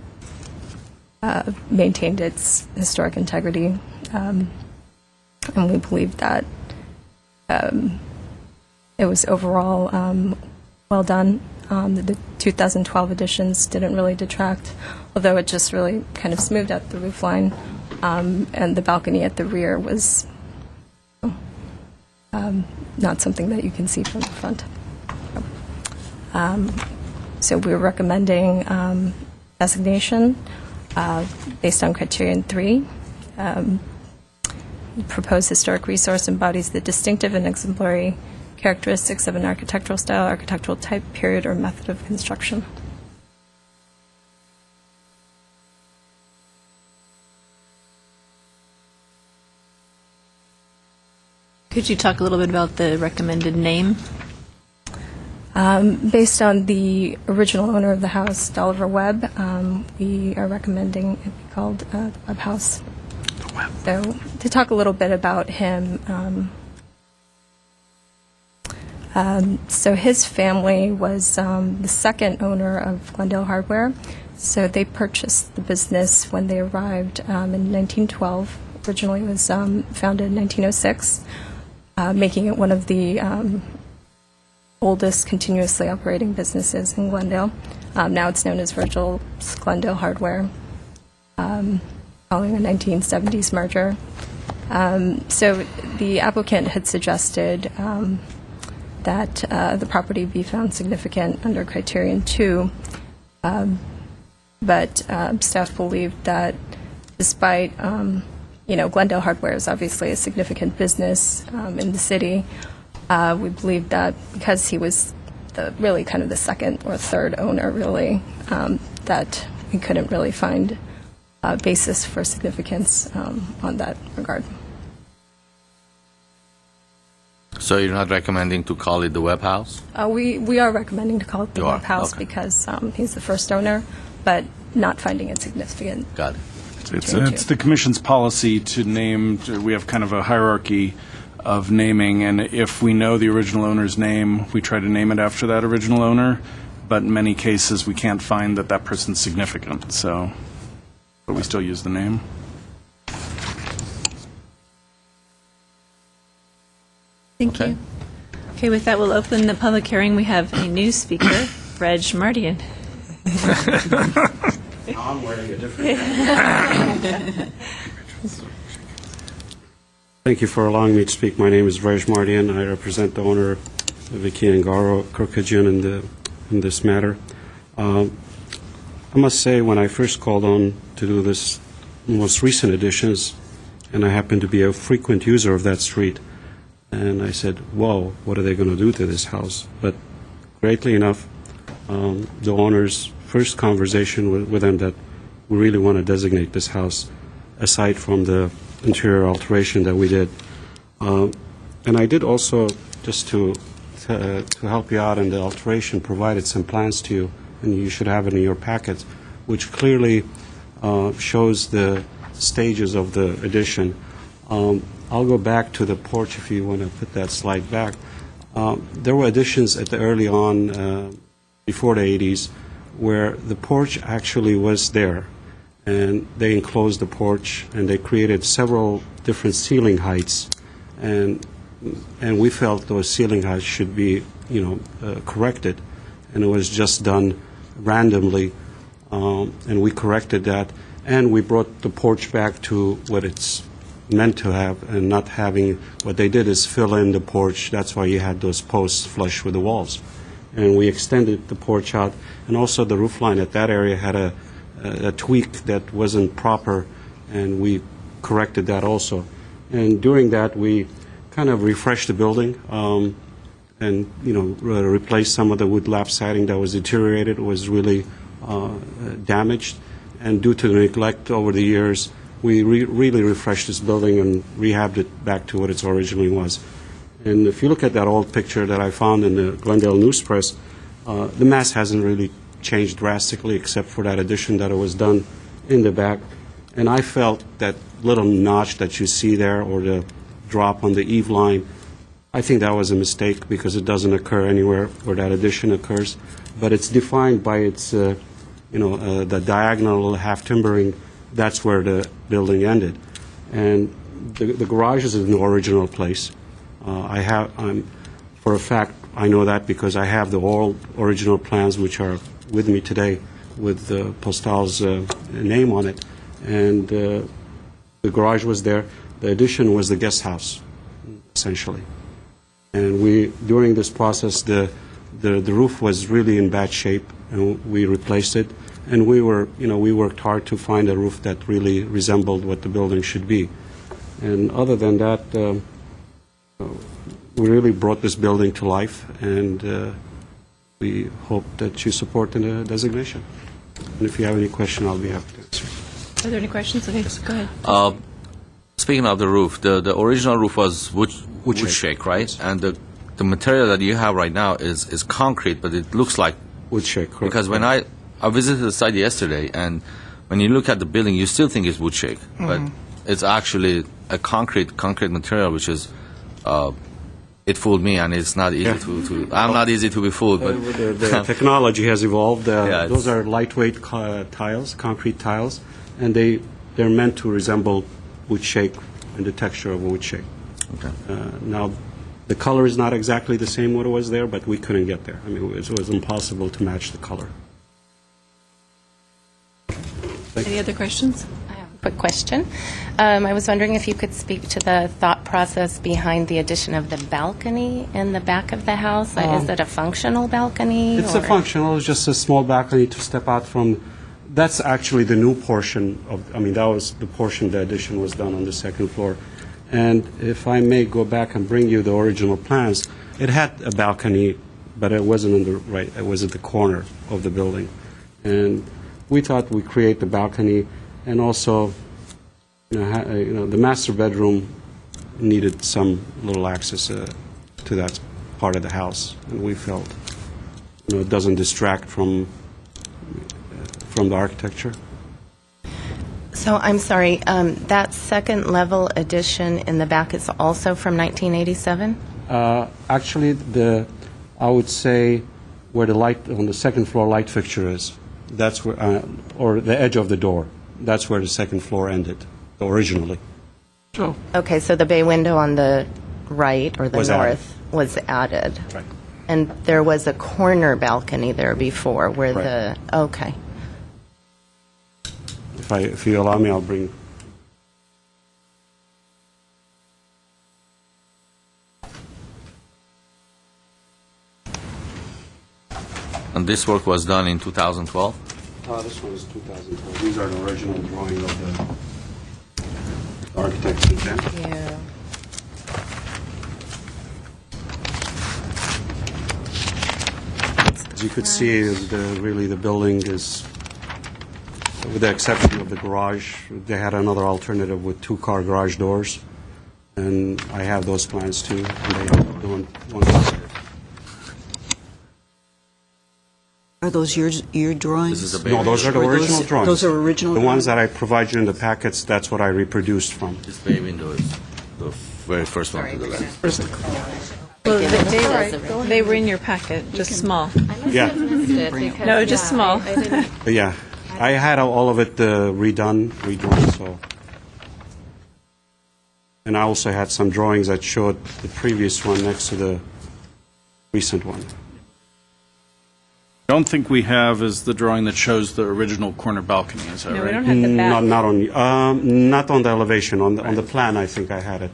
maintained its historic integrity, and we believe that it was overall well done. The 2012 editions didn't really detract, although it just really kind of smoothed out the roof line, and the balcony at the rear was not something that you can see from the front. So we're recommending designation based on criterion 3. Proposed historic resource embodies the distinctive and exemplary characteristics of an architectural style, architectural type, period, or method of construction. Could you talk a little bit about the recommended name? Based on the original owner of the house, Oliver Webb, we are recommending it be called the Webb House. So to talk a little bit about him, so his family was the second owner of Glendale Hardware. So they purchased the business when they arrived in 1912. Originally it was founded in 1906, making it one of the oldest continuously operating businesses in Glendale. Now it's known as Virgil's Glendale Hardware, following a 1970s merger. So the applicant had suggested that the property be found significant under criterion 2, but staff believed that despite, Glendale Hardware is obviously a significant business in the city, we believe that because he was really kind of the second or third owner, really, that we couldn't really find a basis for significance on that regard. So you're not recommending to call it the Webb House? We are recommending to call it the You are? Webb House Okay. because he's the first owner, but not finding it significant. Got it. It's the commission's policy to name, we have kind of a hierarchy of naming, and if we know the original owner's name, we try to name it after that original owner, but in many cases, we can't find that that person's significant, so, but we still use the name. Thank you. Okay, with that, we'll open the public hearing. We have a new speaker, Reg Mardian. I'm wearing a different Thank you for allowing me to speak. My name is Reg Mardian. I represent the owner, Vicky and Garo Kirkajian, in this matter. I must say, when I first called on to do this most recent additions, and I happen to be a frequent user of that street, and I said, whoa, what are they going to do to this house? But greatly enough, the owner's first conversation with them that we really want to designate this house, aside from the interior alteration that we did. And I did also, just to help you out in the alteration, provided some plans to you, and you should have it in your packet, which clearly shows the stages of the addition. I'll go back to the porch if you want to put that slide back. There were additions at the early on, before the 80s, where the porch actually was there, and they enclosed the porch, and they created several different ceiling heights, and we felt those ceiling heights should be, corrected, and it was just done randomly, and we corrected that, and we brought the porch back to what it's meant to have, and not having, what they did is fill in the porch. That's why you had those posts flush with the walls. And we extended the porch out, and also the roof line at that area had a tweak that wasn't proper, and we corrected that also. And during that, we kind of refreshed the building, and replaced some of the wood lap siding that was deteriorated, was really damaged. And due to the neglect over the years, we really refreshed this building and rehabbed it back to what it originally was. And if you look at that old picture that I found in the Glendale News Press, The mass hasn't really changed drastically except for that addition that was done in the back. And I felt that little notch that you see there, or the drop on the eave line, I think that was a mistake because it doesn't occur anywhere where that addition occurs. But it's defined by its, the diagonal half timbering. That's where the building ended. And the garage is in the original place. For a fact, I know that because I have the all original plans which are with me today with Postal's name on it. And the garage was there. The addition was the guest house, essentially. And during this process, the roof was really in bad shape, and we replaced it. And we worked hard to find a roof that really resembled what the building should be. And other than that, we really brought this building to life, and we hope that you support the designation. And if you have any question, I'll be happy to answer. Are there any questions? Okay, go ahead. Speaking of the roof, the original roof was wood shake, right? Yes. And the material that you have right now is concrete, but it looks like Wood shake, correct. because when I visited the site yesterday, and when you look at the building, you still think it's wood shake, but it's actually a concrete material, which is it fooled me, and it's not easy to. I'm not easy to be fooled, but The technology has evolved. Yeah, Those are lightweight tiles, concrete tiles, and they're meant to resemble wood shake and the texture of wood shake. Okay. Now, the color is not exactly the same what it was there, but we couldn't get there. I mean, it was impossible to match the color. Any other questions? I have a quick question. I was wondering if you could speak to the thought process behind the addition of the balcony in the back of the house. Is it a functional balcony? It's a or- functional, it's just a small balcony to step out from. That's actually the new portion of, that was the portion the addition was done on the second floor. And if I may go back and bring you the original plans, it had a balcony, but it wasn't on the right, it was at the corner of the building. And we thought we'd create the balcony, and also, the master bedroom needed some little access to that part of the house, and we felt, it doesn't distract from the architecture. So I'm sorry, that second level addition in the back is also from 1987? Actually, I would say where the light on the second floor light fixture is, that's where, or the edge of the door, that's where the second floor ended originally. So, Okay, so the bay window on the right or the Was added. north was added. Right. And there was a corner balcony there before where Right. okay. If you allow me, I'll bring. and this work was done in 2012. This one is 2012. These are the original drawing of the architect's intent. Yeah. As you could see, really the building is, with the exception of the garage, they had another alternative with two-car garage doors, and I have those plans too. And they have the one. Are those your drawings? This is a No, those are the Or those- original drawings. those are original The ones drawings? that I provide you in the packets, that's what I reproduced from. This bay window is the very first one to the left. Well, they were in your packet, just small. Yeah, No, just small. yeah. I had all of it redrawn, so. And I also had some drawings that showed the previous one next to the recent one. Don't think we have is the drawing that shows the original corner balcony, is that No, we right? don't have the back. Not on the elevation, on the plan, I think I had it.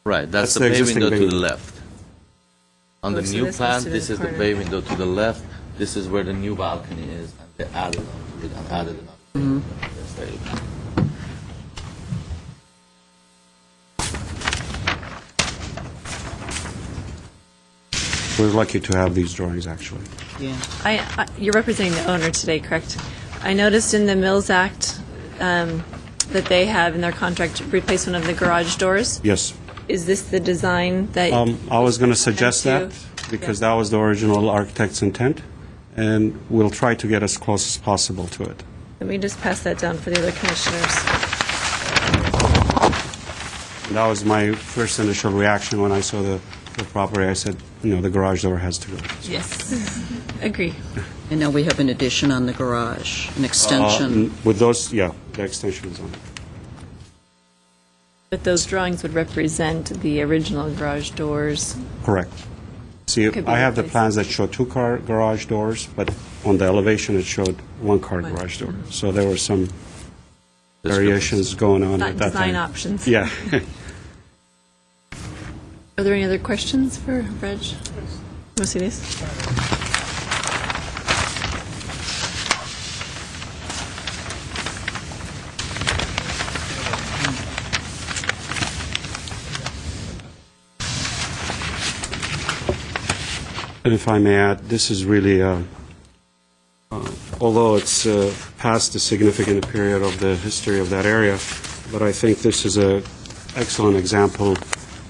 Right, that's That's the the bay existing window bay to the window. left. On the Oh, so new this plan, must have this been is the corner. bay window to the left. This is where the new balcony is, and they added on to it and added another. Yes, there you go. We're lucky to have these drawings, actually. Yeah. You're representing the owner today, correct? I noticed in the Mills Act that they have in their contract replacement of the garage doors. Yes. is this the design that? I was going to suggest And that because that was the original architect's intent, and we'll try to get as close as possible to it. Let me just pass that down for the other commissioners. That was my first initial reaction when I saw the property. I said, the garage door has to go. Yes. Agree. And now we have an addition on the garage, an extension. With those, the extension is on it. But those drawings would represent the original garage doors. Correct. See, Could be I have the replaced. plans that show two-car garage doors, but on the elevation it showed one-car garage door. So there were some variations going on Not at that design time. options. Yeah. Are there any other questions for Reg? Want to see these? And if I may add, this is really, although it's past the significant period of the history of that area, but I think this is an excellent example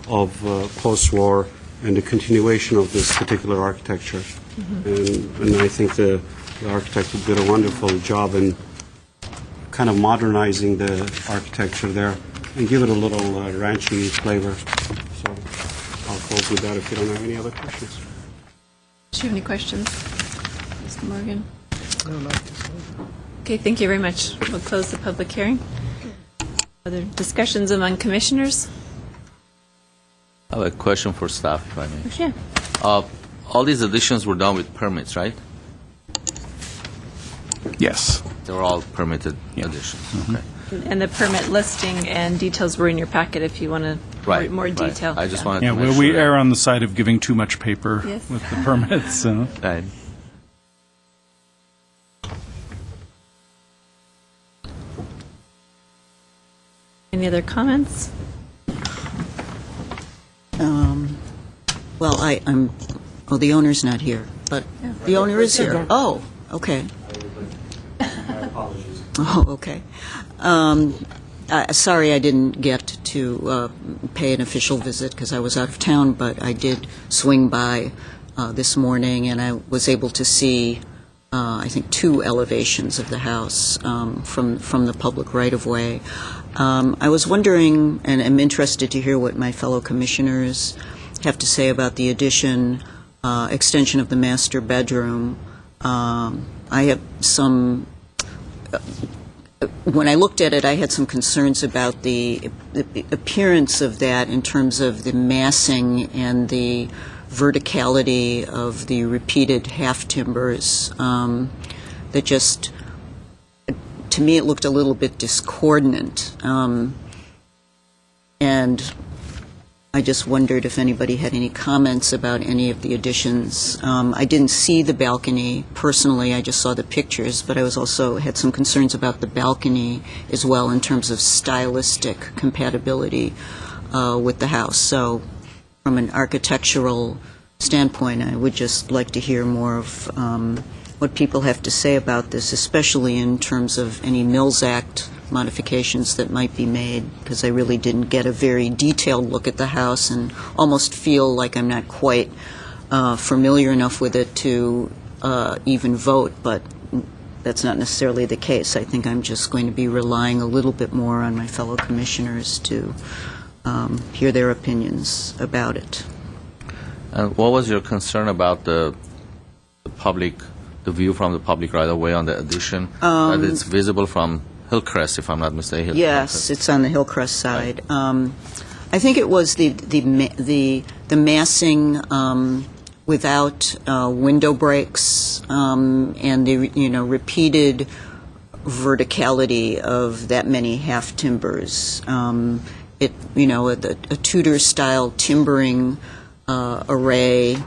of post-war and the continuation of this particular architecture. And I think the architect did a wonderful job in kind of modernizing the architecture there and give it a little ranchy flavor. So I'll close with that if you don't have any other questions. Do you have any questions, Mr. Morgan? Okay, thank you very much. We'll close the public hearing. Other discussions among commissioners? I have a question for staff, if I may. Yeah. All these additions were done with permits, right? Yes. They were all permitted additions. Okay. And the permit listing and details were in your packet if you want to more detail. I just Yeah. wanted Yeah, to make well, sure. we err on the side of giving too much paper Yes. with the permits. So. Right. Any other comments? Well, the owner's not here, but the owner is here. Oh, okay. Oh, okay. Sorry I didn't get to pay an official visit because I was out of town, but I did swing by this morning, and I was able to see, I think, 2 elevations of the house from the public right-of-way. I was wondering, and I'm interested to hear what my fellow commissioners have to say about the addition, extension of the master bedroom. I have some... When I looked at it, I had some concerns about the appearance of that in terms of the massing and the verticality of the repeated half timbers. That just, to me, it looked a little bit discordant. And I just wondered if anybody had any comments about any of the additions. I didn't see the balcony personally, I just saw the pictures, but I was also had some concerns about the balcony as well in terms of stylistic compatibility with the house. So from an architectural standpoint, I would just like to hear more of what people have to say about this, especially in terms of any Mills Act modifications that might be made, because I really didn't get a very detailed look at the house and almost feel like I'm not quite familiar enough with it to even vote, but that's not necessarily the case. I think I'm just going to be relying a little bit more on my fellow commissioners to hear their opinions about it. And what was your concern about the public, the view from the public right away on the addition? That it's visible from Hillcrest, if I'm not mistaken. Yes, it's on the Hillcrest side. I think it was the massing without window breaks and the repeated verticality of that many half timbers. A Tudor style timbering array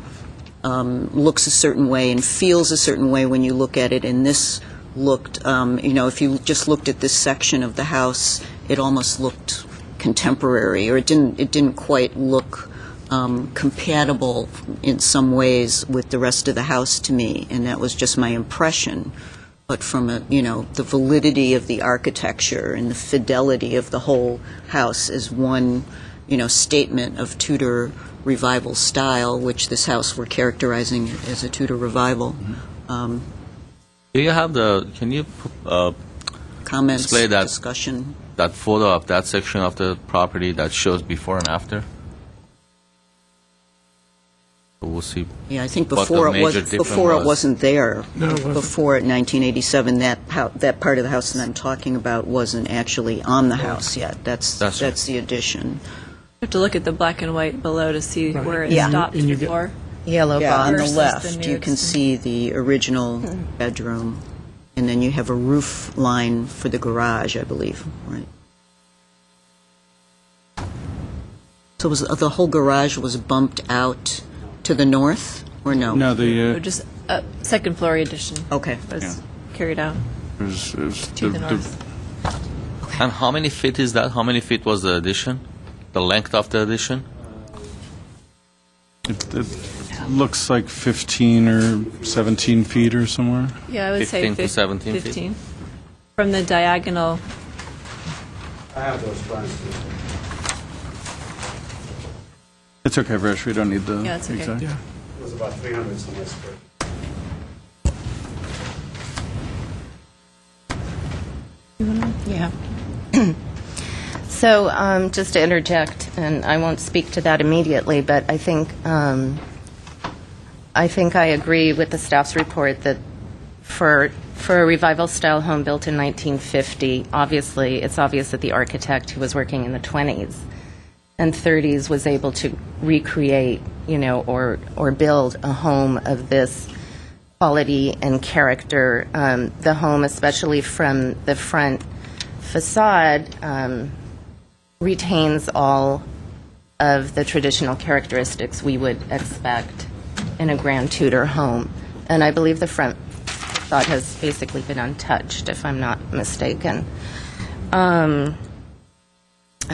looks a certain way and feels a certain way when you look at it, and this looked, if you just looked at this section of the house, it almost looked contemporary, or it didn't quite look compatible in some ways with the rest of the house to me, and that was just my impression. But from the validity of the architecture and the fidelity of the whole house as one statement of Tudor revival style, which this house we're characterizing as a Tudor revival. Do you have can you Comments, display that discussion. that photo of that section of the property that shows before and after? We'll see. Yeah, I think what the before major difference was. wasn't there. No, it wasn't. Before 1987, that part of the house that I'm talking about wasn't actually on the house yet. That's right. the addition. You have to look at the black and white below to see where it Yeah. stopped And you get- before. Yellow Yeah, on the box. Versus the left, new you can see the original bedroom, and then you have a roof line for the garage, I believe, right? So the whole garage was bumped out to the north, or no? No, So just a second floor addition Okay. was carried out there's to the north. And how many feet is that? How many feet was the addition? The length of the addition? it looks like 15 or 17 feet or somewhere. Yeah, I would say 15 to 17 feet. 15. From the diagonal, I have those plans. It's okay, Vish, we don't need the Yeah, it's okay. exact. Yeah. It was about 300 some square. Yeah. So, just to interject, and I won't speak to that immediately, but I think I agree with the staff's report that for a revival-style home built in 1950, obviously, it's obvious that the architect who was working in the 20s and 30s was able to recreate, or build a home of this quality and character. The home, especially from the front facade, retains all of the traditional characteristics we would expect in a Grand Tudor home. And I believe the front facade has basically been untouched, if I'm not mistaken. I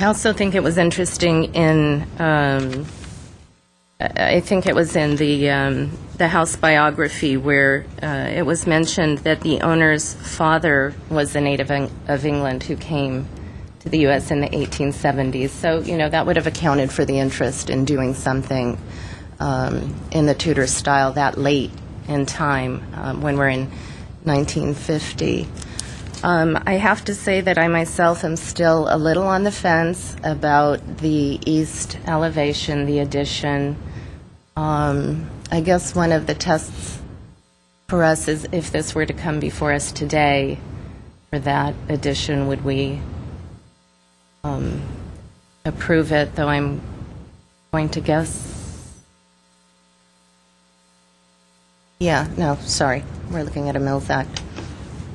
also think it was interesting I think it was in the house biography where it was mentioned that the owner's father was a native of England who came to the U.S. in the 1870s. So, that would have accounted for the interest in doing something in the Tudor style that late in time when we're in 1950. I have to say that I myself am still a little on the fence about the east elevation, the addition. I guess one of the tests for us is if this were to come before us today for that addition, would we approve it, though I'm going to guess. Yeah, no, sorry. We're looking at a Mills Act.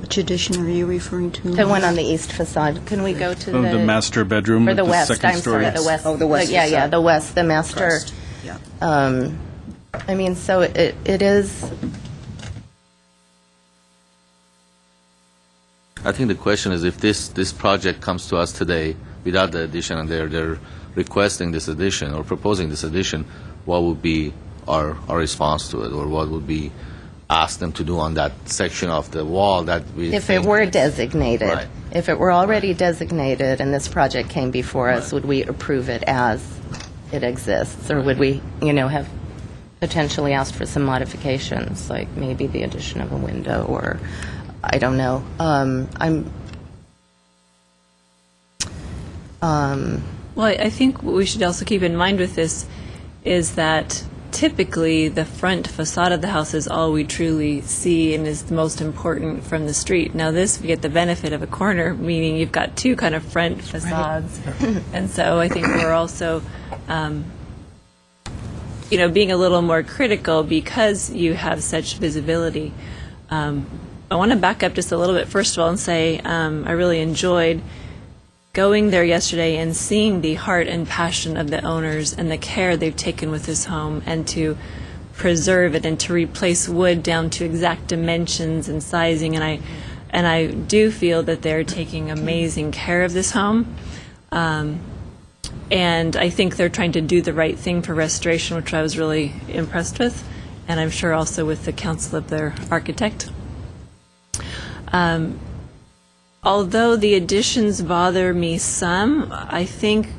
Which addition are you referring to? The one on the east facade. Can we go to The master bedroom or the with west? second I'm story. sorry, the west. Oh, the west Yeah, facade. the west, the master. Crest. Yeah. I mean, so it is. I think the question is if this project comes to us today without the addition and they're requesting this addition or proposing this addition, what would be our response to it, or what would be asked them to do on that section of the wall that we If think- it were designated, Right. if it were already designated and this project came before us, would we approve it as it exists? Or would we, have potentially asked for some modifications, like maybe the addition of a window or, I don't know. Well, I think what we should also keep in mind with this is that typically the front facade of the house is all we truly see and is the most important from the street. Now this, we get the benefit of a corner, meaning you've got two kind of front facades. And so I think we're also, being a little more critical because you have such visibility. I want to back up just a little bit, first of all, and say I really enjoyed going there yesterday and seeing the heart and passion of the owners and the care they've taken with this home and to preserve it and to replace wood down to exact dimensions and sizing. And I do feel that they're taking amazing care of this home. And I think they're trying to do the right thing for restoration, which I was really impressed with. And I'm sure also with the counsel of their architect. Although the additions bother me some, I think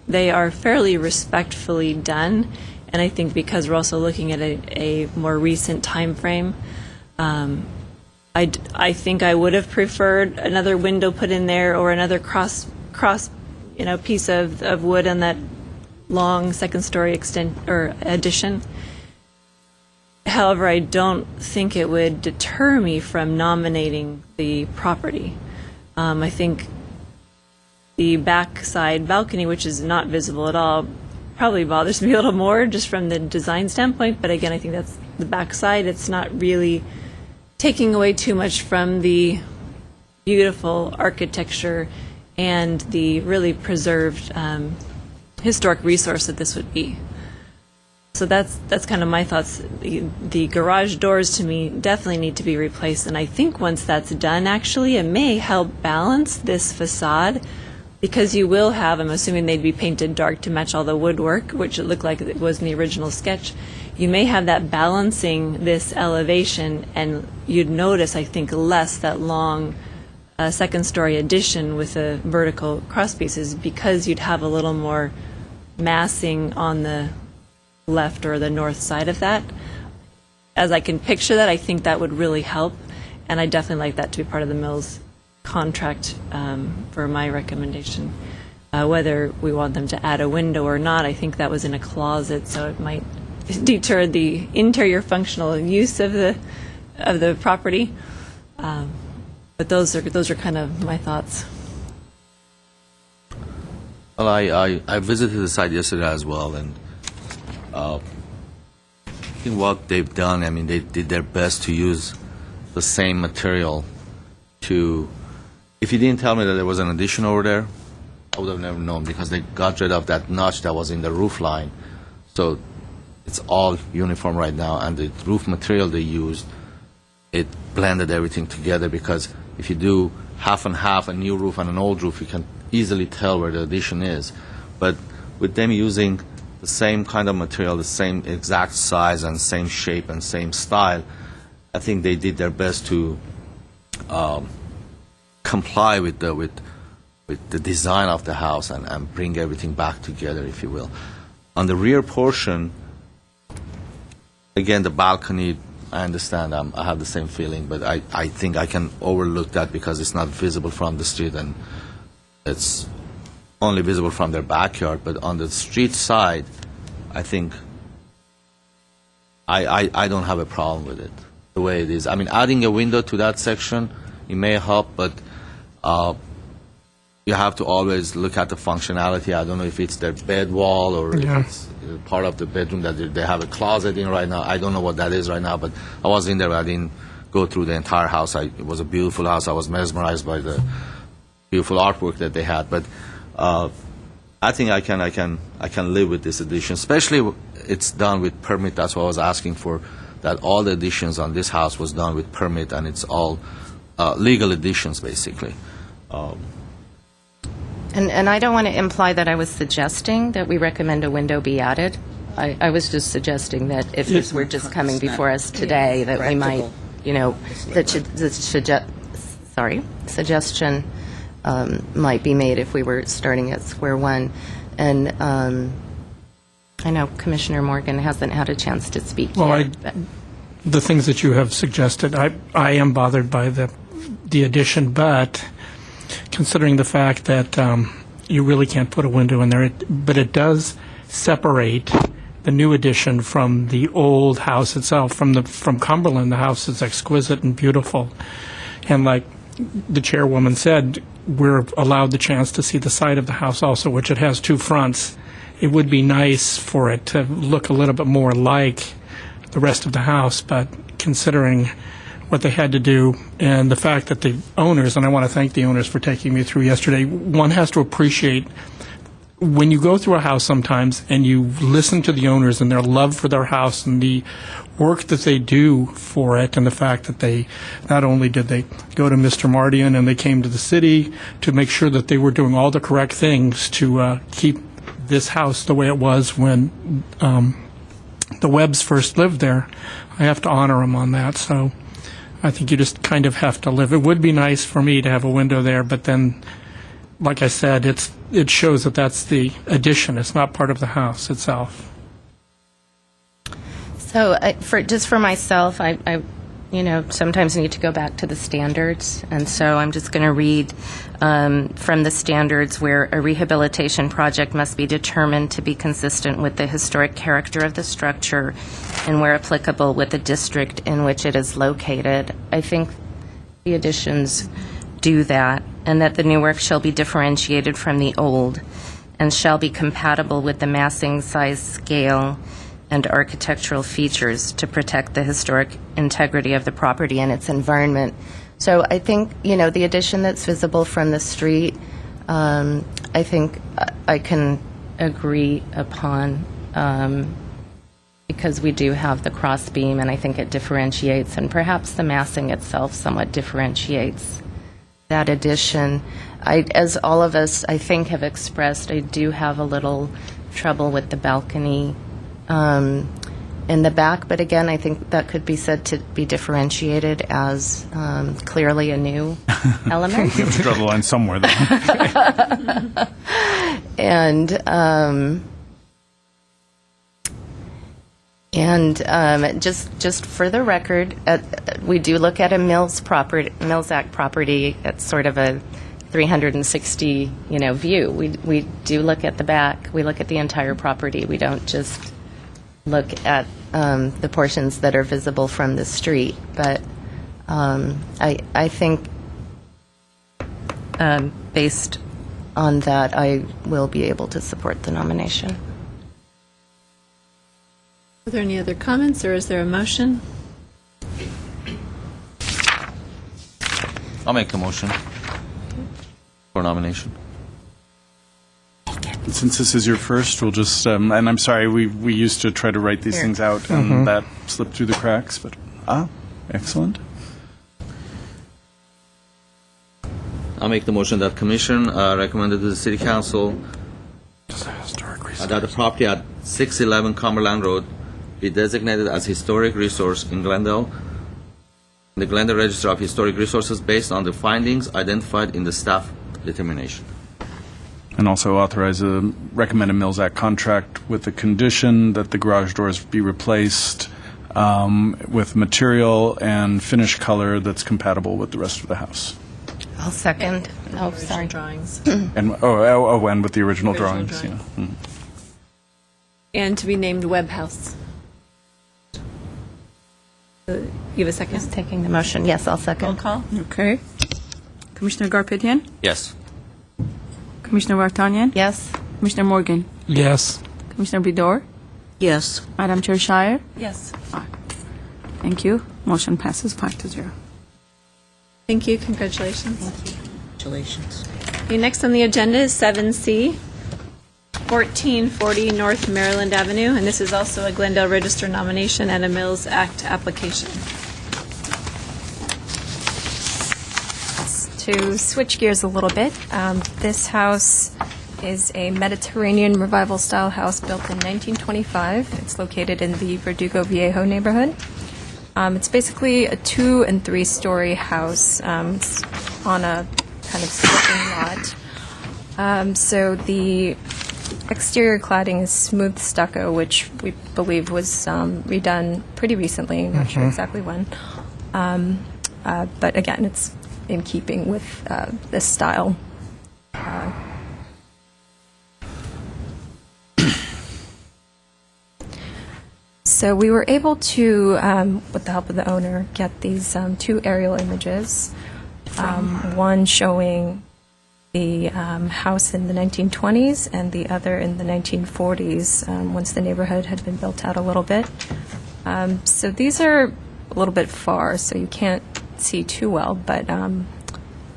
they are fairly respectfully done. And I think because we're also looking at a more recent time frame, I think I would have preferred another window put in there or another cross piece of wood on that long second-story addition. However, I don't think it would deter me from nominating the property. I think the backside balcony, which is not visible at all, probably bothers me a little more just from the design standpoint. But again, I think that's the backside. It's not really taking away too much from the beautiful architecture and the really preserved historic resource that this would be. So that's kind of my thoughts. The garage doors, to me, definitely need to be replaced. And I think once that's done, actually, it may help balance this facade, because you will have, I'm assuming they'd be painted dark to match all the woodwork, which it looked like it was in the original sketch. You may have that balancing this elevation, and you'd notice, I think, less that long second-story addition with the vertical cross pieces, because you'd have a little more massing on the left or the north side of that. As I can picture that, I think that would really help, and I definitely like that to be part of the Mills contract for my recommendation. Whether we want them to add a window or not, I think that was in a closet, so it might deter the interior functional use of the property. But those are kind of my thoughts. Well, I visited the site yesterday as well, and I think what they've done, I mean, they did their best to use the same material to. If you didn't tell me that there was an addition over there, I would have never known, because they got rid of that notch that was in the roof line. So it's all uniform right now, and the roof material they used, it blended everything together, because if you do half and half, a new roof and an old roof, you can easily tell where the addition is. But with them using the same kind of material, the same exact size and same shape and same style, I think they did their best to comply with the design of the house and bring everything back together, if you will. On the rear portion, again, the balcony, I understand, I have the same feeling, but I think I can overlook that because it's not visible from the street, and it's only visible from their backyard. But on the street side, I think I don't have a problem with it, the way it is. I mean, adding a window to that section, it may help, but you have to always look at the functionality. I don't know if it's their bed wall or if it's part of the bedroom that they have a closet in right now. I don't know what that is right now, but I was in there. I didn't go through the entire house. It was a beautiful house. I was mesmerized by the beautiful artwork that they had. But I think I can live with this addition, especially it's done with permit. That's what I was asking for, that all the additions on this house was done with permit, and it's all legal additions, basically. And I don't want to imply that I was suggesting that we recommend a window be added. I was just suggesting that if this were just coming before us today, that we might, suggestion might be made if we were starting at square one. And I know Commissioner Morgan hasn't had a chance to speak yet. The things that you have suggested, I am bothered by the addition, but considering the fact that you really can't put a window in there, but it does separate the new addition from the old house itself. From Cumberland, the house is exquisite and beautiful. And like the chairwoman said, we're allowed the chance to see the side of the house also, which it has two fronts. It would be nice for it to look a little bit more like the rest of the house, but considering what they had to do and the fact that the owners, and I want to thank the owners for taking me through yesterday, one has to appreciate when you go through a house sometimes and you listen to the owners and their love for their house and the work that they do for it, and the fact that they not only did they go to Mr. Mardian and they came to the city to make sure that they were doing all the correct things to keep this house the way it was when the Webbs first lived there. I have to honor them on that. So I think you just kind of have to live. It would be nice for me to have a window there, but then like I said, it shows that that's the addition. It's not part of the house itself. So for myself, I sometimes need to go back to the standards, and so I'm just going to read from the standards where a rehabilitation project must be determined to be consistent with the historic character of the structure and, where applicable, with the district in which it is located. I think the additions do that, and that the new work shall be differentiated from the old and shall be compatible with the massing, size, scale, and architectural features to protect the historic integrity of the property and its environment. So I think, the addition that's visible from the street, I think I can agree upon, because we do have the cross beam, and I think it differentiates, and perhaps the massing itself somewhat differentiates that addition. As all of us, I think, have expressed, I do have a little trouble with the balcony in the back, but again, I think that could be said to be differentiated as clearly a new element. You have to draw the line somewhere, though. And just for the record, we do look at a Mills Act property at sort of a 360 view. We do look at the back. We look at the entire property. We don't just look at the portions that are visible from the street. But I think based on that, I will be able to support the nomination. Are there any other comments, or is there a motion? I'll make the motion for nomination. Since this is your first, we'll just, and I'm sorry, we used to try to write these things out, and that slipped through the cracks, but, excellent. I'll make the motion that commission recommended to the city council that the property at 611 Cumberland Road be designated as historic resource in Glendale, the Glendale Register of Historic Resources, based on the findings identified in the staff determination. And also recommend a Mills Act contract with the condition that the garage doors be replaced with material and finish color that's compatible with the rest of the house. I'll second. Oh, Original sorry. drawings. And and with the original drawings. drawings. Yeah. And to be named Webb House. You have a second? Just taking the motion. Yes, I'll Roll second. call? Okay. Commissioner Garpetian? Yes. Commissioner Vartanian? Yes. Commissioner Morgan? Yes. Commissioner Vidor? Yes. Madam Chair Shire? Yes. Thank you. Motion passes 5-0. Thank you. Congratulations. Congratulations. Okay, next on the agenda is 7C, 1440 North Maryland Avenue, and this is also a Glendale Register nomination and a Mills Act application. To switch gears a little bit, this house is a Mediterranean revival-style house built in 1925. It's located in the Verdugo Viejo neighborhood. It's basically a 2- and 3-story house. It's on a kind of sloping lot. So the exterior cladding is smooth stucco, which we believe was redone pretty recently. Not sure exactly when. But again, it's in keeping with this style. So we were able to, with the help of the owner, get these 2 aerial images. One showing the house in the 1920s and the other in the 1940s, once the neighborhood had been built out a little bit. So these are a little bit far, so you can't see too well, but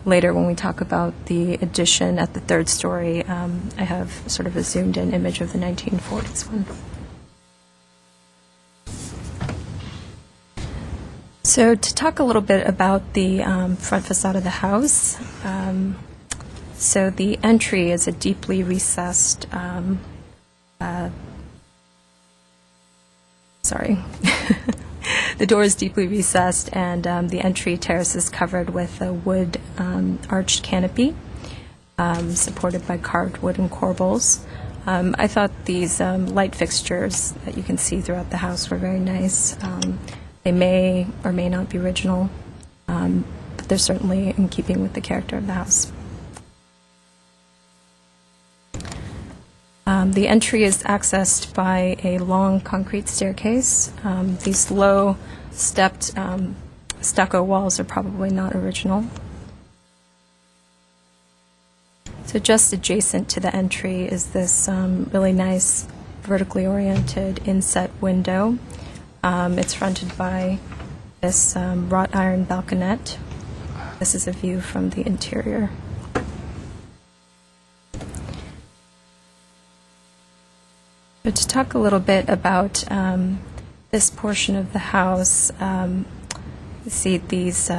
later when we talk about the addition at the 3rd story, I have sort of a zoomed-in image of the 1940s one. So to talk a little bit about the front facade of the house, so the entry is a deeply recessed, the door is deeply recessed, and the entry terrace is covered with a wood arched canopy. supported by carved wooden corbels. I thought these light fixtures that you can see throughout the house were very nice. They may or may not be original, but they're certainly in keeping with the character of the house. The entry is accessed by a long concrete staircase. These low stepped stucco walls are probably not original. So just adjacent to the entry is this really nice vertically oriented inset window. It's fronted by this wrought iron balconette. This is a view from the interior. But to talk a little bit about this portion of the house, you see these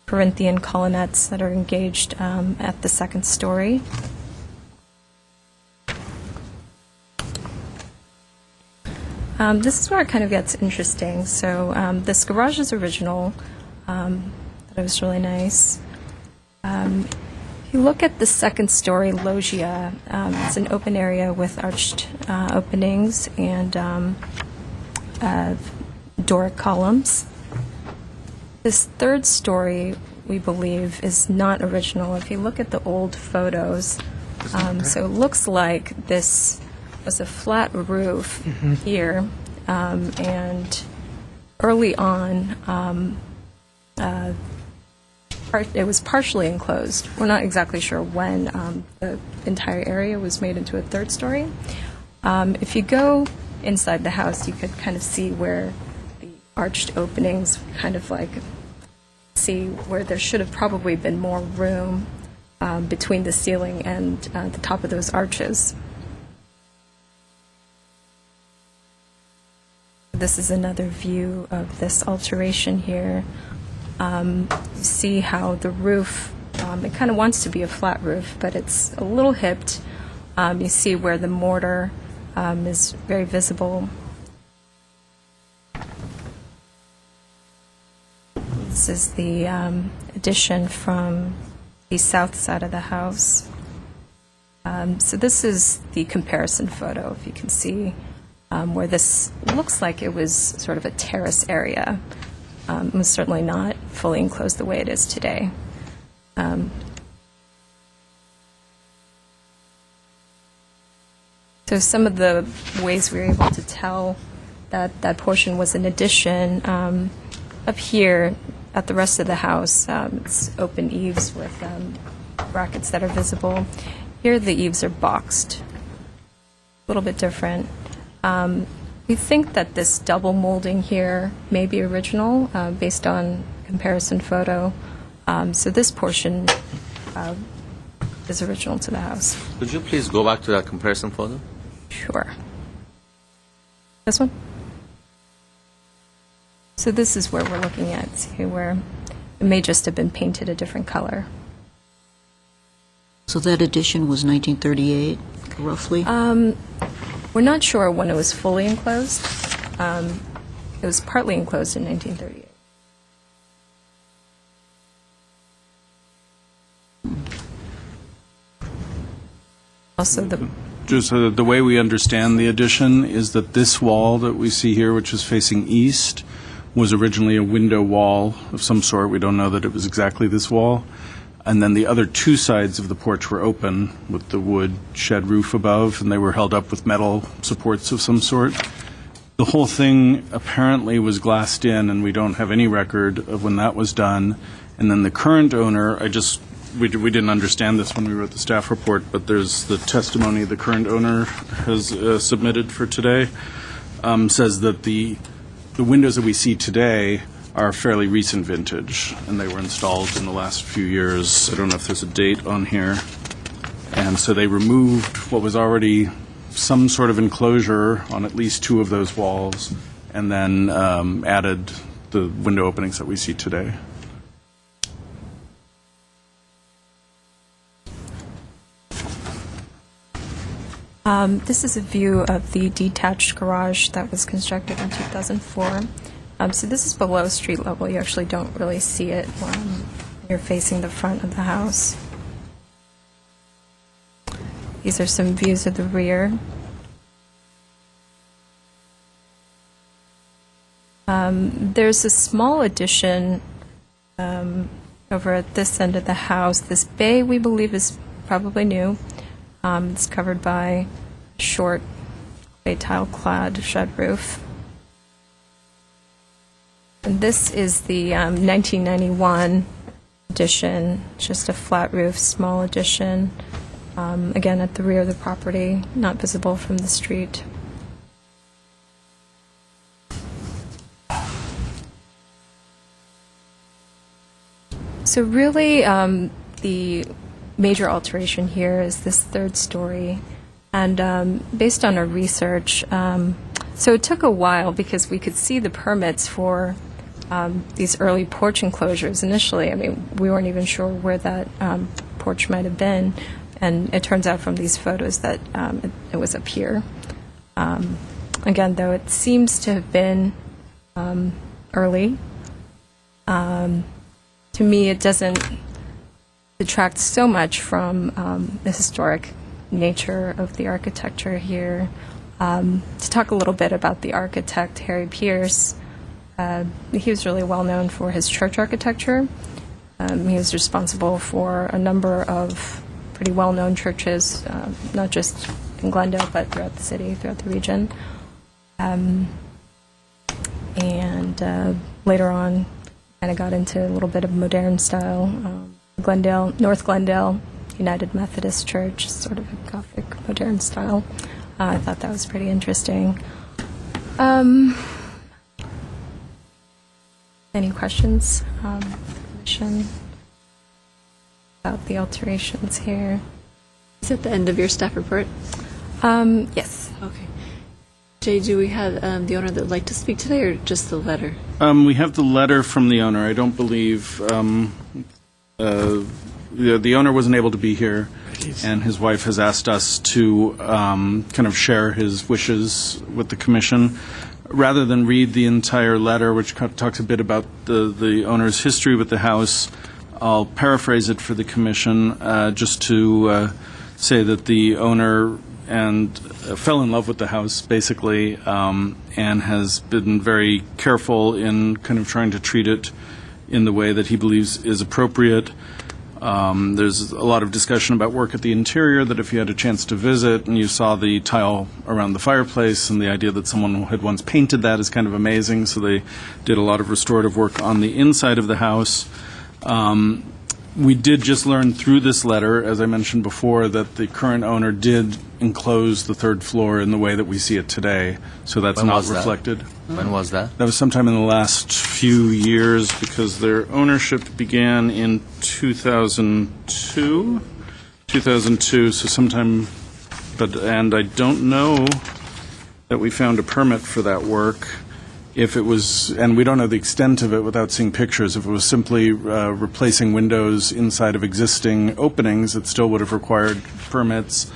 Corinthian colonnettes that are engaged at the second story. This is where it kind of gets interesting. So this garage is original. That was really nice. If you look at the second story loggia, it's an open area with arched openings and Doric columns. This third story, we believe, is not original. If you look at the old photos, so it looks like this was a flat roof here, and early on, it was partially enclosed. We're not exactly sure when the entire area was made into a third story. If you go inside the house, you could kind of see where the arched openings kind of like see where there should have probably been more room between the ceiling and the top of those arches. This is another view of this alteration here. You see how the roof, it kind of wants to be a flat roof, but it's a little hipped. You see where the mortar is very visible. This is the addition from the south side of the house. So this is the comparison photo, if you can see, where this looks like it was sort of a terrace area. It was certainly not fully enclosed the way it is today. So some of the ways we were able to tell that that portion was an addition, up here at the rest of the house, it's open eaves with brackets that are visible. Here the eaves are boxed, a little bit different. We think that this double molding here may be original based on comparison photo. So this portion is original to the house. Could you please go back to that comparison photo? Sure. This one? So this is where we're looking at, see, where it may just have been painted a different color. So that addition was 1938, roughly? We're not sure when it was fully enclosed. It was partly enclosed in 1938. Also, Just the way we understand the addition is that this wall that we see here, which is facing east, was originally a window wall of some sort. We don't know that it was exactly this wall. And then the other two sides of the porch were open with the wood shed roof above, and they were held up with metal supports of some sort. The whole thing apparently was glassed in, and we don't have any record of when that was done. And then the current owner, we didn't understand this when we wrote the staff report, but there's the testimony the current owner has submitted for today, says that the windows that we see today are fairly recent vintage, and they were installed in the last few years. I don't know if there's a date on here. And so they removed what was already some sort of enclosure on at least two of those walls, and then added the window openings that we see today. this is a view of the detached garage that was constructed in 2004. So this is below street level. You actually don't really see it when you're facing the front of the house. These are some views of the rear. There's a small addition over at this end of the house. This bay, we believe, is probably new. It's covered by a short bay tile-clad shed roof. And this is the 1991 addition, just a flat roof, small addition. Again, at the rear of the property, not visible from the street. So really, the major alteration here is this third story. And based on our research, so it took a while because we could see the permits for these early porch enclosures initially. I mean, we weren't even sure where that porch might have been. And it turns out from these photos that it was up here. Again, though, it seems to have been early. To me, it doesn't detract so much from the historic nature of the architecture here. To talk a little bit about the architect, Harry Pierce, he was really well known for his church architecture. He was responsible for a number of pretty well-known churches, not just in Glendale, but throughout the city, throughout the region. And later on, kind of got into a little bit of modern style. Glendale, North Glendale United Methodist Church, sort of a Gothic modern style. I thought that was pretty interesting. Any questions, Commission, about the alterations here? Is that the end of your staff report? Yes. Okay. Jay, do we have the owner that would like to speak today, or just the letter? We have the letter from the owner. I don't believe the owner wasn't able to be here, and his wife has asked us to kind of share his wishes with the commission. Rather than read the entire letter, which talks a bit about the owner's history with the house, I'll paraphrase it for the commission just to say that the owner fell in love with the house, basically, and has been very careful in kind of trying to treat it in the way that he believes is appropriate. There's a lot of discussion about work at the interior, that if you had a chance to visit and you saw the tile around the fireplace, and the idea that someone had once painted that is kind of amazing, so they did a lot of restorative work on the inside of the house. We did just learn through this letter, as I mentioned before, that the current owner did enclose the third floor in the way that we see it today, so that's When not was that? reflected. When was that? That was sometime in the last few years, because their ownership began in 2002, so sometime, and I don't know that we found a permit for that work. If it was, and we don't know the extent of it without seeing pictures, if it was simply replacing windows inside of existing openings, it still would have required permits.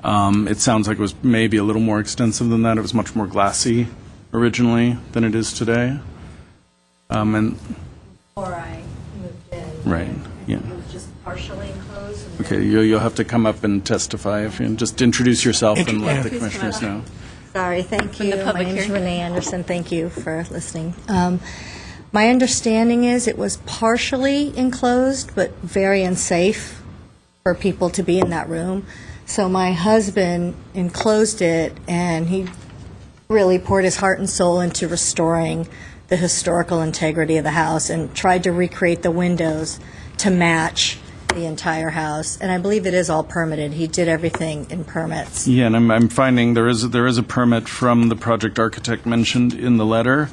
It sounds like it was maybe a little more extensive than that. It was much more glassy originally than it is today. And Before I moved in. Right, yeah. It was just partially enclosed. and Okay, then- you'll have to come up and testify if you just introduce yourself and let the Please come commissioners up. know. Sorry, thank From you. the public My name is hearing. Renee Anderson. Thank you for listening. My understanding is it was partially enclosed, but very unsafe for people to be in that room. So my husband enclosed it, and he really poured his heart and soul into restoring the historical integrity of the house and tried to recreate the windows to match the entire house. And I believe it is all permitted. He did everything in permits. Yeah, and I'm finding there is a permit from the project architect mentioned in the letter,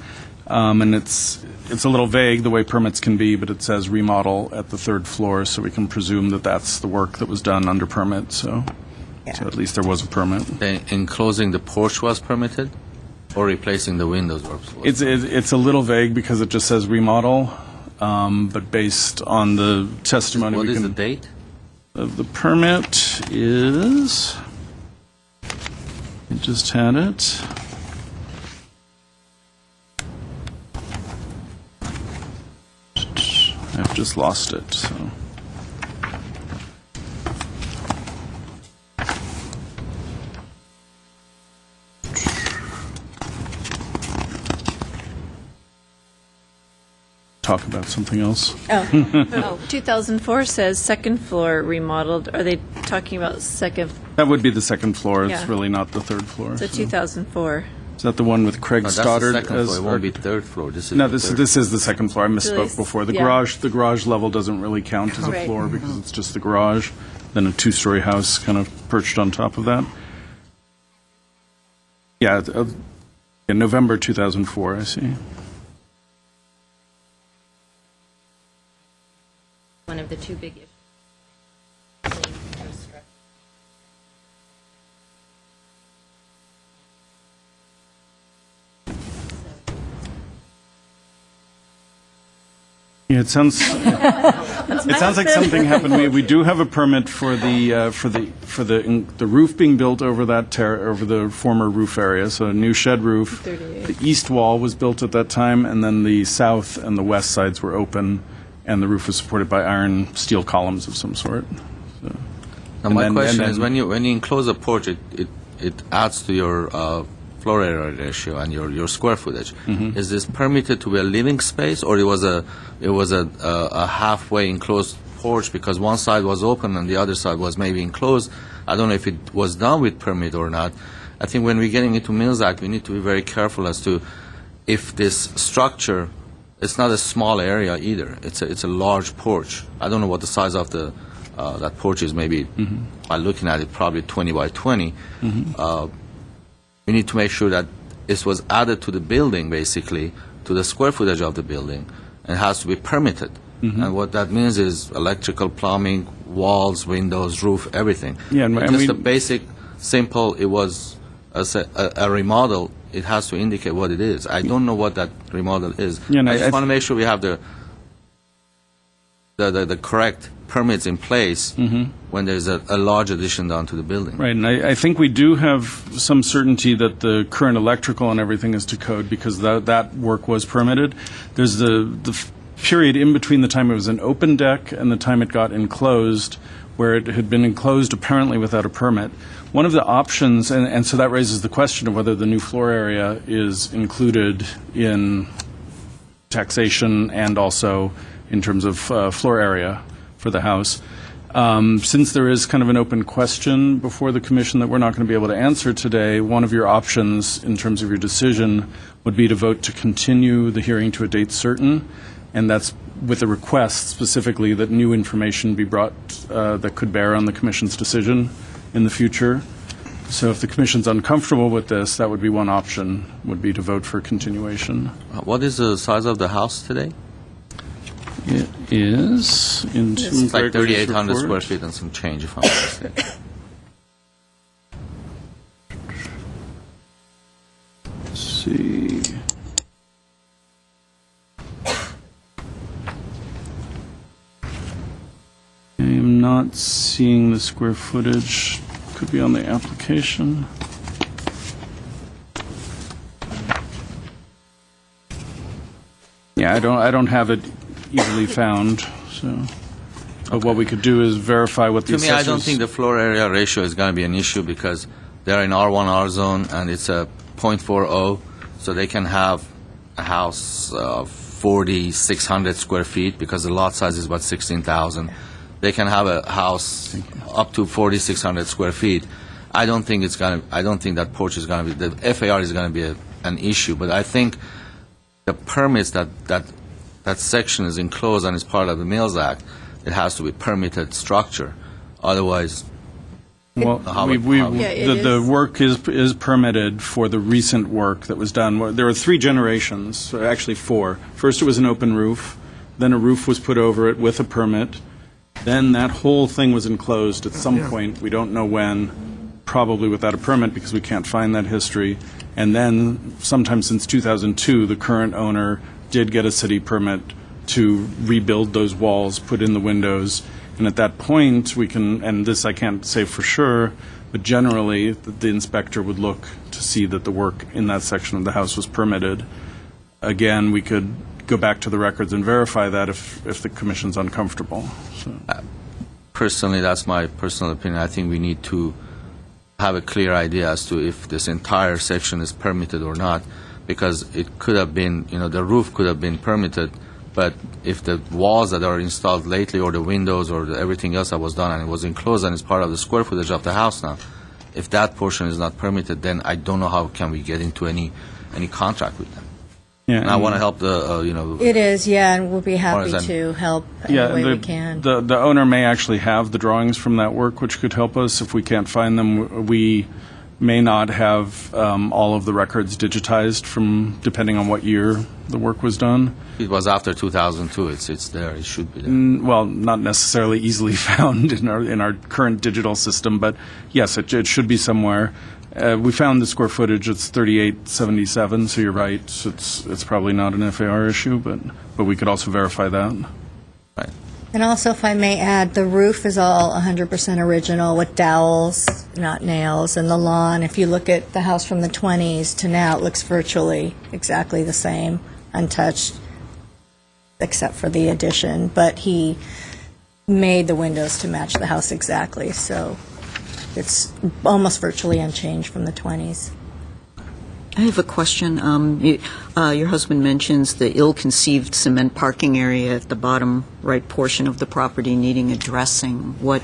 and it's a little vague the way permits can be, but it says remodel at the third floor, so we can presume that that's the work that was done under permit. So at least there was a permit. Then enclosing the porch was permitted, or replacing the windows was? It's a little vague because it just says remodel, but based on the testimony, What we is can. the date? The permit is, I just had it. I've just lost it, so. talk about something else. Oh, 2004 says second floor remodeled. Are they talking about second, That would be the second floor. It's Yeah. really not the third floor. so 2004? Is that the one with Craig No, that's the Stoddard? second floor. It won't be third floor. This is No, the third. this is the second floor. I misspoke Really? before. Yeah. The garage level doesn't really count as a Right. floor because it's just the garage, then a two-story house kind of perched on top of that. Yeah, in November 2004, I see. One of the two big issues. Yeah, it sounds like something happened. We do have a permit for the roof being built over over the former roof area, so a new shed roof. 38. The east wall was built at that time, and then the south and the west sides were open, and the roof was supported by iron steel columns of some sort. So. Now, And my then- question and is, then- when you enclose a porch, it adds to your floor area ratio and your square footage. Mm-hmm. Is this permitted to be a living space, or it was a halfway enclosed porch because one side was open and the other side was maybe enclosed? I don't know if it was done with permit or not. I think when we're getting into Mills Act, we need to be very careful as to if this structure. It's not a small area either. It's a large porch. I don't know what the size of the that porch is. Maybe by looking at it, probably 20 by 20. We need to make sure that this was added to the building, basically, to the square footage of the building, and has to be permitted. And what that means is electrical, plumbing, walls, windows, roof, everything. Yeah, and Just we- a basic, simple. It was a remodel. It has to indicate what it is. I don't know what that remodel is. Yeah, and I I just want to make sure we have the correct permits in place when there's a large addition done to the building. Right, and I think we do have some certainty that the current electrical and everything is to code because that work was permitted. There's the period in between the time it was an open deck and the time it got enclosed, where it had been enclosed apparently without a permit. One of the options, and so that raises the question of whether the new floor area is included in taxation and also in terms of floor area for the house. Since there is kind of an open question before the commission that we're not going to be able to answer today, one of your options in terms of your decision would be to vote to continue the hearing to a date certain, and that's with a request specifically that new information be brought that could bear on the commission's decision in the future. So if the commission's uncomfortable with this, that would be one option, would be to vote for continuation. What is the size of the house today? It is in Tim It's like Gregory's 3,800 square report. feet and some change, if I'm not mistaken. Let's see. I am not seeing the square footage. Could be on the application. Yeah, I don't have it easily found. So, but what we could do is verify what the To me, I don't assessors- think the floor area ratio is going to be an issue because they're in R1 R zone and it's a .40, so they can have a house of 4,600 square feet because the lot size is about 16,000. They can have a house up to 4,600 square feet. I don't think that porch is going to be, the FAR is going to be an issue, but I think the permits that section is enclosed and is part of the Mills Act, it has to be permitted structure. Otherwise, Well, How- Yeah, it the is. work is permitted for the recent work that was done. There were 3 generations, actually 4. First, it was an open roof, then a roof was put over it with a permit, then that whole thing was enclosed at some point, we don't know when, probably without a permit because we can't find that history, and then sometime since 2002, the current owner did get a city permit to rebuild those walls, put in the windows, and at that point, we can, and this I can't say for sure, but generally, the inspector would look to see that the work in that section of the house was permitted. Again, we could go back to the records and verify that if the commission's uncomfortable. So, personally, that's my personal opinion. I think we need to have a clear idea as to if this entire section is permitted or not, because it could have been, the roof could have been permitted But if the walls that are installed lately, or the windows, or everything else that was done, and it was enclosed and it's part of the square footage of the house now, if that portion is not permitted, then I don't know how can we get into any contract with them. Yeah, And I want to help the, It is, yeah, and we'll be happy Or is that- to help any way we can. The owner may actually have the drawings from that work, which could help us. If we can't find them, we may not have all of the records digitized from, depending on what year the work was done. it was after 2002. It's there. It should be there. Well, not necessarily easily found in our current digital system, but yes, it should be somewhere. We found the square footage. It's 3877. So you're right. It's probably not an FAR issue, but we could also verify that. Right. And also, if I may add, the roof is all 100% original with dowels, not nails, and the lawn. If you look at the house from the 20s to now, it looks virtually exactly the same, untouched, except for the addition. But he made the windows to match the house exactly, so it's almost virtually unchanged from the 20s. I have a question. Your husband mentions the ill-conceived cement parking area at the bottom right portion of the property needing addressing. What?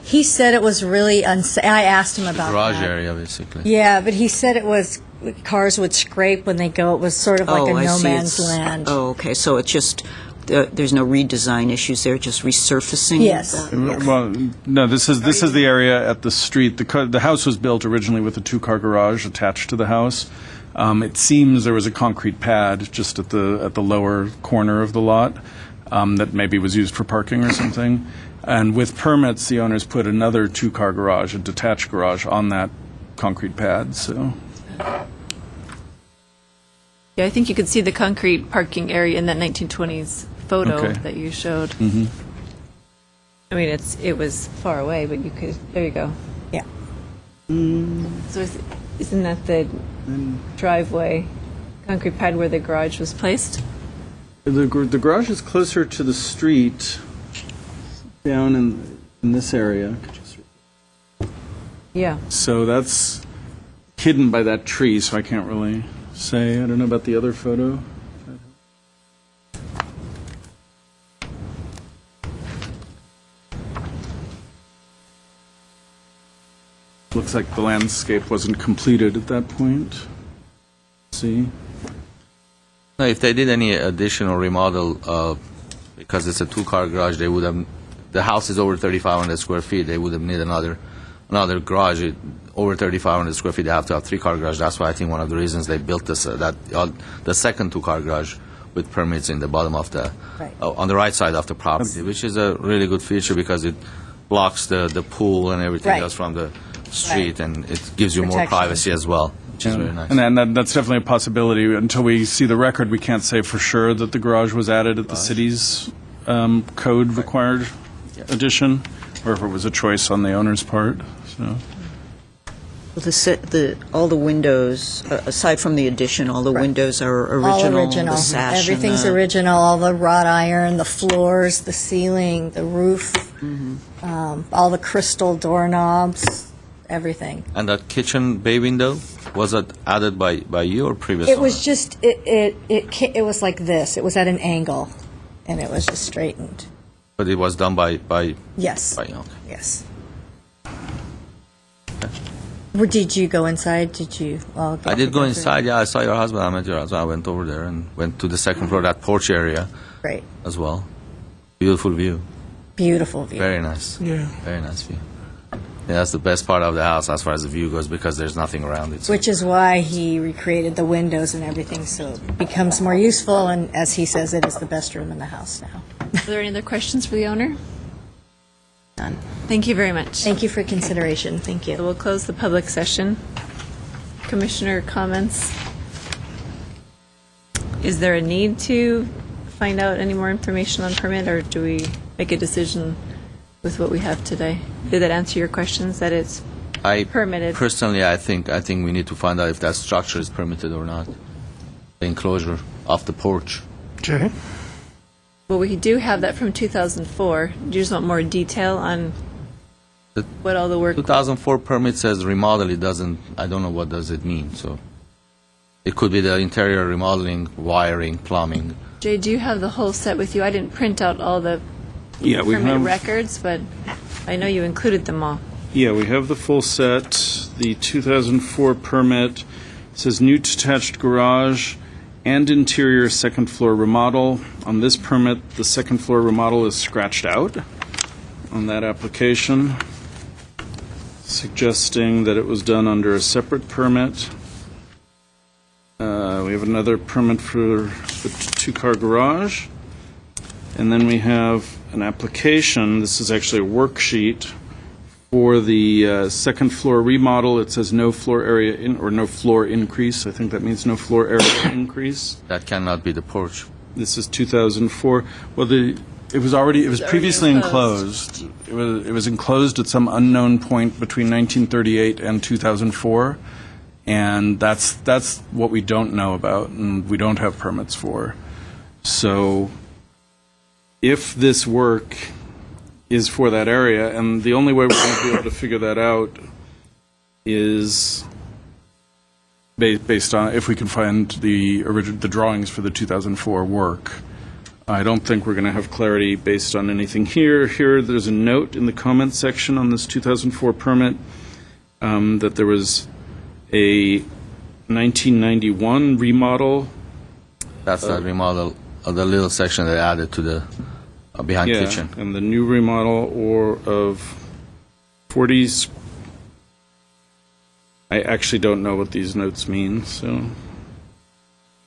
He said it was really unsafe. I asked him about Garage that. area, basically. Yeah, but he said it was cars would scrape when they go. It was sort of like a I no see. man's land. Oh, okay. So it's just, there's no redesign issues there, just resurfacing? Yes. Well, no, this is the area at the street. The house was built originally with a two-car garage attached to the house. It seems there was a concrete pad just at the lower corner of the lot that maybe was used for parking or something. And with permits, the owners put another two-car garage, a detached garage, on that concrete pad. So. Yeah, I think you could see the concrete parking area in that 1920s photo Okay. that you showed. Mm-hmm. I mean, it was far away, but you could, there you go. Yeah. So isn't that the driveway, concrete pad where the garage was placed? The garage is closer to the street, down in this area. Yeah. So that's hidden by that tree, so I can't really say. I don't know about the other photo. Looks like the landscape wasn't completed at that point. See? No, if they did any additional remodel, because it's a two-car garage, they would have. The house is over 3,500 square feet. They would have needed another garage. Over 3,500 square feet, they have to have three-car garage. That's why I think one of the reasons they built this the second two-car garage with permits in the bottom of the on the right side of the property, which is a really good feature because it blocks the pool and everything Right. else from the street, and it gives you more Protection. privacy as well, which is very nice. And that's definitely a possibility. Until we see the record, we can't say for sure that the garage was added at the city's code-required addition, or if it was a choice on the owner's part. So. All the windows, aside from the addition, all the windows are original? All original. The sash and Everything's the- original. All the wrought iron, the floors, the ceiling, the roof, all the crystal doorknobs, everything. And that kitchen bay window, was it added by you or previous It was owner? just it was like this. It was at an angle, and it was just straightened. But it was done by Yes. okay. Yes. Did you go inside? Did you? Well, I did go inside. Yeah, I saw your husband. I met your husband. I went over there and went to the second floor, that porch area Great. as well. Beautiful view. Beautiful view. Very nice. Yeah. Very nice view. Yeah, that's the best part of the house as far as the view goes because there's nothing around it. So Which is why he recreated the windows and everything, so it becomes more useful. And as he says, it is the best room in the house now. Are there any other questions for the owner? None. Thank you very much. Thank you for consideration. Thank you. So we'll close the public session. Commissioner comments? Is there a need to find out any more information on permit, or do we make a decision with what we have today? Did that answer your questions, that it's permitted? Personally, I think we need to find out if that structure is permitted or not. The enclosure of the porch. Okay. Well, we do have that from 2004. Do you just want more detail on what all the work? 2004 permit says remodel. It doesn't. I don't know what does it mean. So It could be the interior remodeling, wiring, plumbing. Jay, do you have the whole set with you? I didn't print out all the Yeah, we permit have. records, but I know you included them all. Yeah, we have the full set. The 2004 permit says new detached garage and interior second floor remodel. On this permit, the second floor remodel is scratched out on that application, suggesting that it was done under a separate permit. We have another permit for the two-car garage. And then we have an application. This is actually a worksheet for the second floor remodel. It says no floor area or no floor increase. I think that means no floor area increase. That cannot be the porch. This is 2004. Well, it was previously enclosed. It was enclosed at some unknown point between 1938 and 2004, and that's what we don't know about, and we don't have permits for. So, if this work is for that area, and the only way we're going to be able to figure that out is based on if we can find the drawings for the 2004 work. I don't think we're going to have clarity based on anything here. Here, there's a note in the comments section on this 2004 permit that there was a 1991 remodel. That's that remodel of the little section they added to the behind kitchen. And the new remodel of 40s. I actually don't know what these notes mean, so.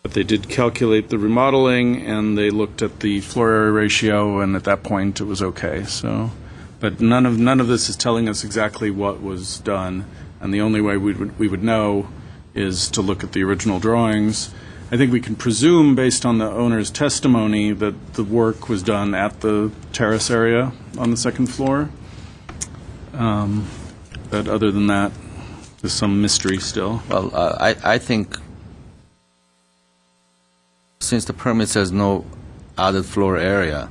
But they did calculate the remodeling, and they looked at the floor area ratio, and at that point it was okay. So, but none of this is telling us exactly what was done, and the only way we would know is to look at the original drawings. I think we can presume, based on the owner's testimony, that the work was done at the terrace area on the second floor. But other than that, there's some mystery still. Well, I think since the permit says no added floor area,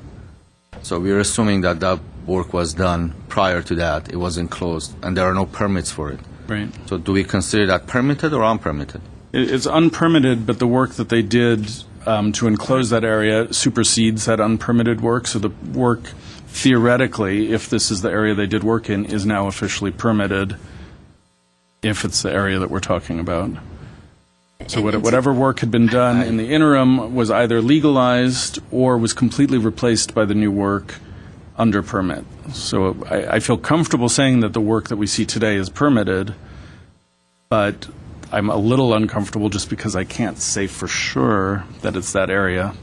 so we're assuming that that work was done prior to that. It was enclosed, and there are no permits for it. Right. So do we consider that permitted or unpermitted? It's unpermitted, but the work that they did to enclose that area supersedes that unpermitted work. So the work, theoretically, if this is the area they did work in, is now officially permitted, if it's the area that we're talking about. So whatever work had been done in the interim was either legalized or was completely replaced by the new work under permit. So I feel comfortable saying that the work that we see today is permitted, but I'm a little uncomfortable just because I can't say for sure that it's that area.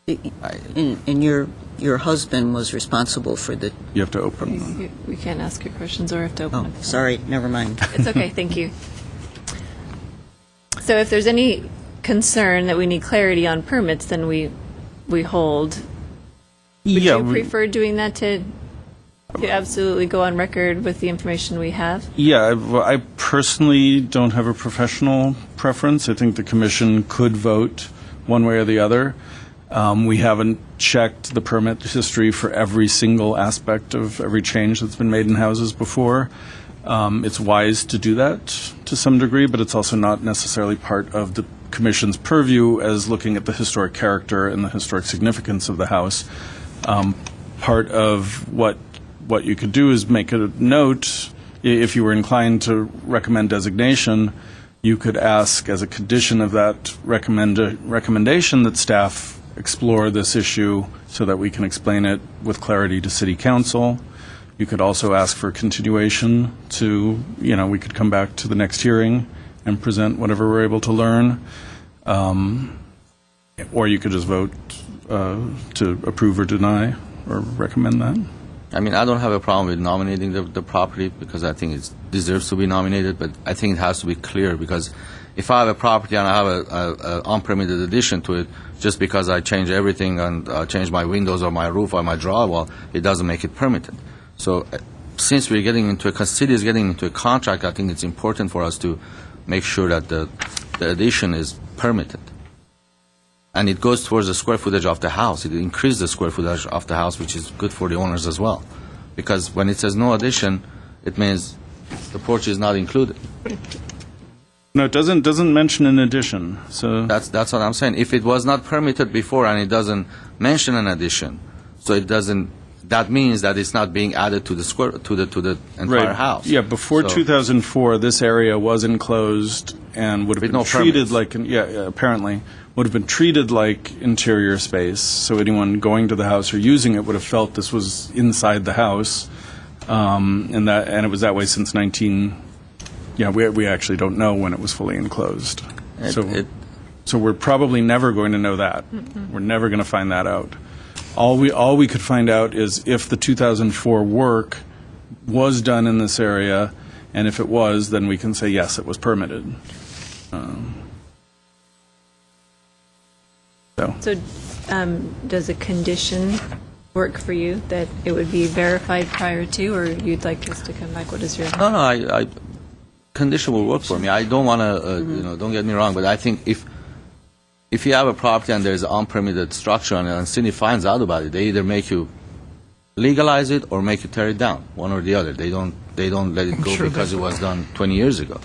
And your husband was responsible for the... You have to open. We can't ask your questions or have to open Oh, it. sorry, never mind. It's okay, thank you. So if there's any concern that we need clarity on permits, then we hold. Would you prefer doing that to absolutely go on record with the information we have? Yeah, I personally don't have a professional preference. I think the commission could vote one way or the other. We haven't checked the permit history for every single aspect of every change that's been made in houses before. It's wise to do that to some degree, but it's also not necessarily part of the commission's purview as looking at the historic character and the historic significance of the house. Part of what you could do is make a note. If you were inclined to recommend designation, you could ask as a condition of that recommendation that staff explore this issue so that we can explain it with clarity to City Council. You could also ask for continuation to, we could come back to the next hearing and present whatever we're able to learn. Or you could just vote to approve or deny or recommend that. I mean, I don't have a problem with nominating the property because I think it deserves to be nominated, but I think it has to be clear because if I have a property and I have an unpermitted addition to it, just because I change everything and change my windows or my roof or my drywall, it doesn't make it permitted. So since we're getting into city is getting into a contract, I think it's important for us to make sure that the addition is permitted. And it goes towards the square footage of the house. It increases the square footage of the house, which is good for the owners as well. Because when it says no addition, it means the porch is not included. No, it doesn't mention an addition, so. That's what I'm saying. If it was not permitted before and it doesn't mention an addition, so it doesn't, that means that it's not being added to the entire Right. house. Yeah, before So- 2004, this area was enclosed and would have With been no treated permits. like, apparently, would have been treated like interior space, so anyone going to the house or using it would have felt this was inside the house, and it was that way since we actually don't know when it was fully enclosed. So we're probably never going to know that. We're never going to find that out. All we could find out is if the 2004 work was done in this area, and if it was, then we can say, yes, it was permitted. So does a condition work for you that it would be verified prior to, or you'd like us to come back? What is your... No, I condition will work for me. I don't want to, don't get me wrong, but I think if you have a property and there's an unpermitted structure on it and city finds out about it, they either make you legalize it or make you tear it down, one or the other. They don't let it go because it was done 20 years ago.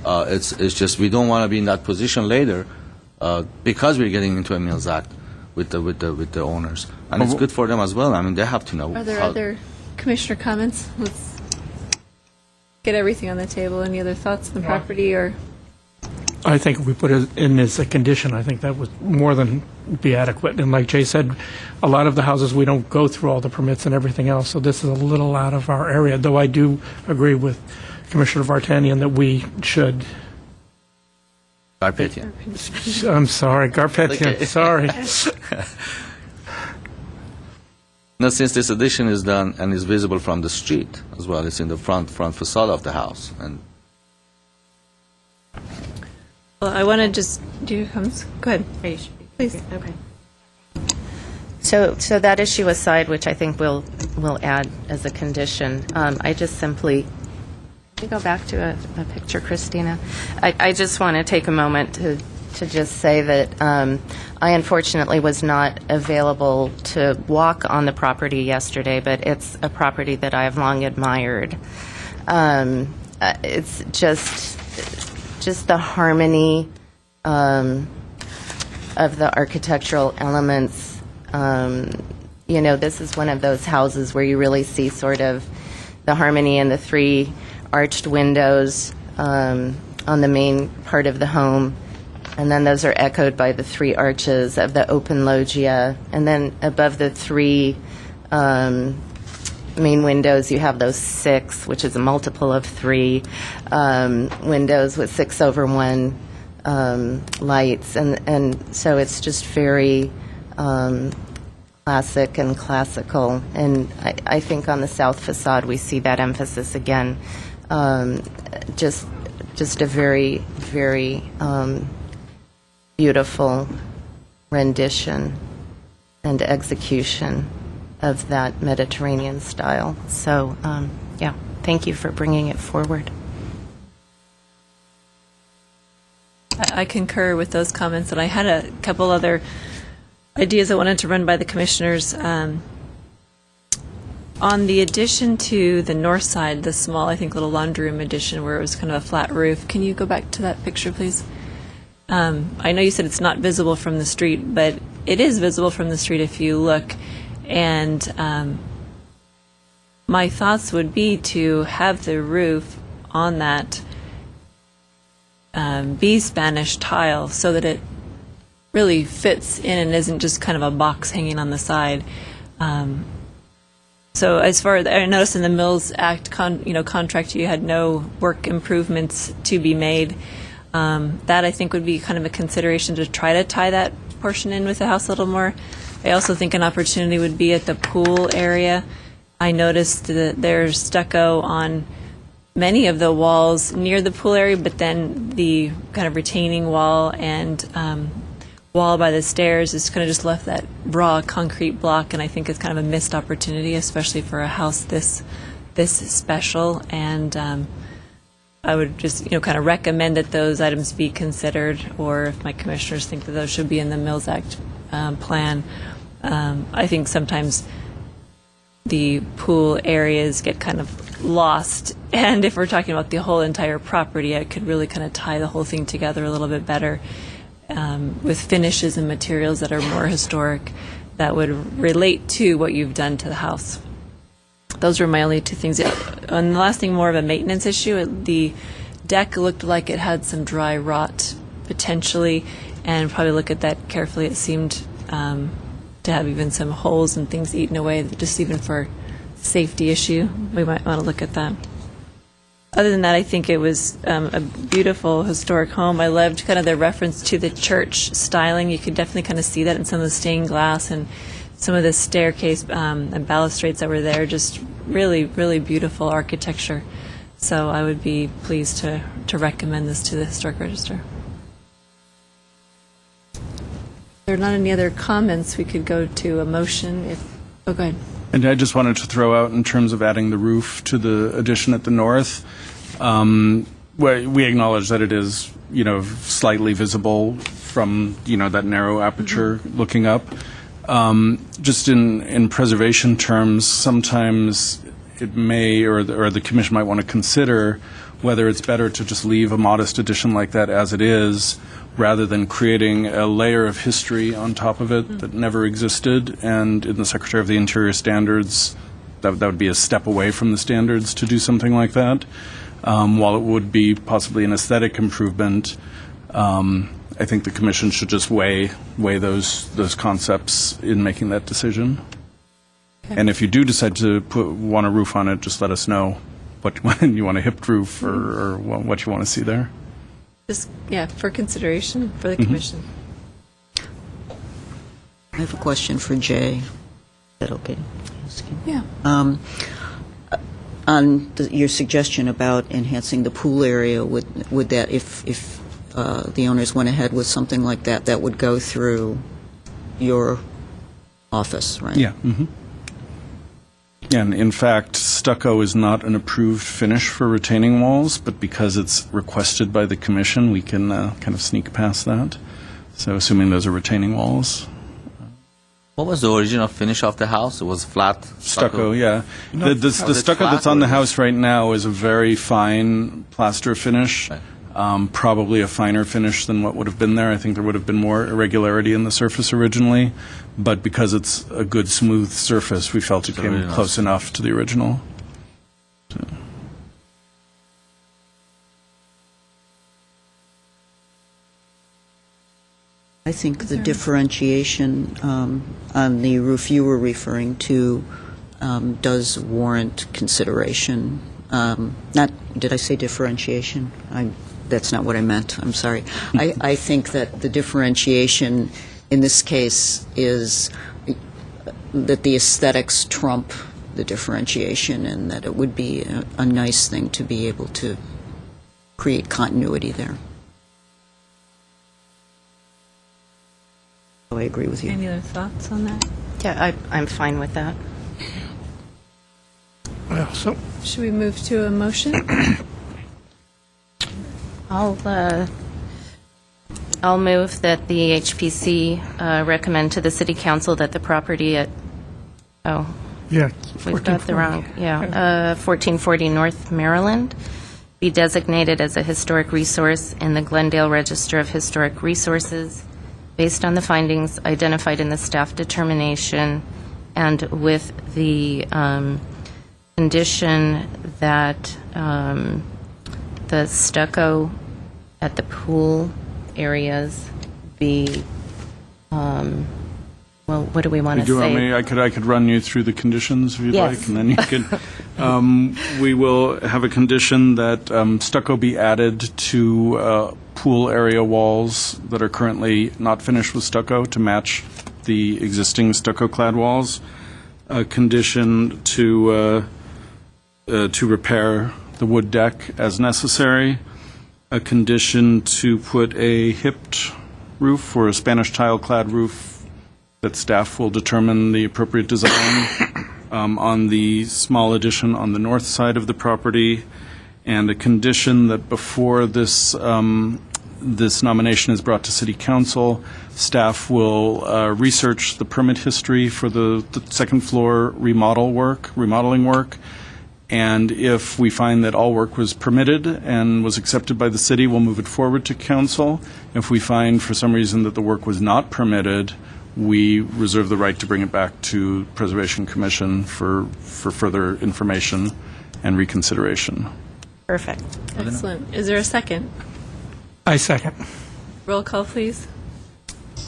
It's just we don't want to be in that position later because we're getting into a Mills Act with the owners, and it's good for them as well. I mean, they have to know. Are there other commissioner comments? Let's get everything on the table. Any other thoughts on the property, or? I think if we put it in as a condition, I think that would more than be adequate. And like Jay said, a lot of the houses, we don't go through all the permits and everything else, so this is a little out of our area, though I do agree with Commissioner Vartanian that we should... Garpetian. I'm sorry, Garpetian, Okay. sorry. Now, since this addition is done and is visible from the street as well, it's in the front facade of the house, and Well, I want to just do your comments. Go ahead. Please. Okay. So that issue aside, which I think we'll add as a condition, I just simply, can you go back to a picture, Christina? I just want to take a moment to just say that I unfortunately was not available to walk on the property yesterday, but it's a property that I have long admired. It's just the harmony of the architectural elements. This is one of those houses where you really see sort of the harmony in the three arched windows on the main part of the home. And then those are echoed by the three arches of the open loggia. And then above the three main windows, you have those six, which is a multiple of three windows with 6/1 lights. And so it's just very classic and classical. And I think on the south facade, we see that emphasis again. Just a very, very beautiful rendition and execution of that Mediterranean style. So, thank you for bringing it forward. I concur with those comments, and I had a couple other ideas I wanted to run by the commissioners. On the addition to the north side, the small, I think, little laundry room addition where it was kind of a flat roof, can you go back to that picture, please? I know you said it's not visible from the street, but it is visible from the street if you look. And my thoughts would be to have the roof on that be Spanish tile so that it really fits in and isn't just kind of a box hanging on the side. So as far as I noticed in the Mills Act contract, you had no work improvements to be made. That I think would be kind of a consideration to try to tie that portion in with the house a little more. I also think an opportunity would be at the pool area. I noticed that there's stucco on many of the walls near the pool area, but then the kind of retaining wall and wall by the stairs is kind of just left that raw concrete block, and I think it's kind of a missed opportunity, especially for a house this special. And I would just kind of recommend that those items be considered, or if my commissioners think that those should be in the Mills Act plan. I think sometimes the pool areas get kind of lost. And if we're talking about the whole entire property, it could really kind of tie the whole thing together a little bit better with finishes and materials that are more historic that would relate to what you've done to the house. Those were my only two things. And the last thing, more of a maintenance issue. The deck looked like it had some dry rot potentially, and probably look at that carefully. It seemed to have even some holes and things eaten away, just even for safety issue. We might want to look at that. Other than that, I think it was a beautiful historic home. I loved kind of the reference to the church styling. You could definitely kind of see that in some of the stained glass and some of the staircase and balustrades that were there. Just really, really beautiful architecture. So I would be pleased to recommend this to the Historic Register. If there are not any other comments, we could go to a motion. Oh, go ahead. And I just wanted to throw out, in terms of adding the roof to the addition at the north, we acknowledge that it is, slightly visible from, that narrow aperture looking up. Just in preservation terms, sometimes it may, or the commission might want to consider whether it's better to just leave a modest addition like that as it is, rather than creating a layer of history on top of it that never existed. And in the Secretary of the Interior standards, that would be a step away from the standards to do something like that. While it would be possibly an aesthetic improvement, I think the commission should just weigh those concepts in making that decision. Okay. And if you do decide to want a roof on it, just let us know when you want a hipped roof or what you want to see there. Just, for consideration for the commission. I have a question for Jay. Is that okay? Yeah. On your suggestion about enhancing the pool area, would that, if the owners went ahead with something like that, that would go through your office, right? Yeah. Mm-hmm. And in fact, stucco is not an approved finish for retaining walls, but because it's requested by the commission, we can kind of sneak past that. So assuming those are retaining walls. What was the original finish of the house? It was flat Stucco, yeah. The stucco that's on the house right now is a very fine plaster finish. Right. Probably a finer finish than what would have been there. I think there would have been more irregularity in the surface originally, but because it's a good smooth surface, we felt it came really close enough to the original. So. I think the differentiation on the roof you were referring to does warrant consideration. Did I say differentiation? That's not what I meant. I'm sorry. I think that the differentiation in this case is that the aesthetics trump the differentiation, and that it would be a nice thing to be able to create continuity there. So I agree with you. Any other thoughts on that? Yeah, I'm fine with that. Well, so Should we move to a motion? I'll move that the HPC recommend to the City Council that the property at, yeah, we've got the wrong, 1440 North Maryland be designated as a historic resource in the Glendale Register of Historic Resources based on the findings identified in the staff determination and with the condition that the stucco at the pool areas be, what do we want to Do you want say? me? I could run you through the conditions if you'd Yes. like, and then you can. We will have a condition that stucco be added to pool area walls that are currently not finished with stucco to match the existing stucco-clad walls. A condition to repair the wood deck as necessary. A condition to put a hipped roof or a Spanish tile-clad roof that staff will determine the appropriate design on the small addition on the north side of the property, and a condition that before this this nomination is brought to City Council. Staff will research the permit history for the second floor remodeling work, and if we find that all work was permitted and was accepted by the city, we'll move it forward to council. If we find for some reason that the work was not permitted, we reserve the right to bring it back to Preservation Commission for further information and reconsideration. Perfect. Excellent. Is there a second? I second. Roll call, please.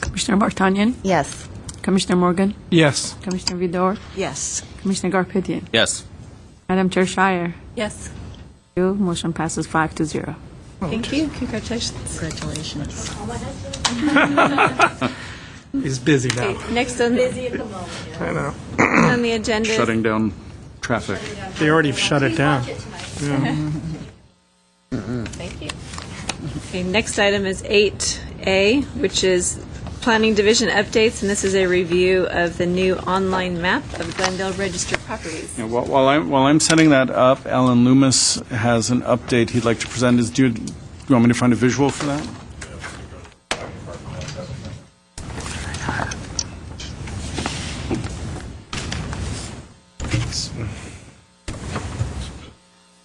Commissioner Vartanian? Yes. Commissioner Morgan? Yes. Commissioner Vidor? Yes. Commissioner Garpetian? Yes. Madam Chair Shire? Yes. You. Motion passes 5-0. Thank you. Congratulations. Congratulations. He's busy now. Okay, next on, I know. on the agenda. Shutting down traffic. They already shut it down. Thank you. Okay, next item is 8A, which is Planning Division updates, and this is a review of the new online map of Glendale registered properties. Yeah, while I'm setting that up, Alan Loomis has an update he'd like to present. Do you want me to find a visual for that?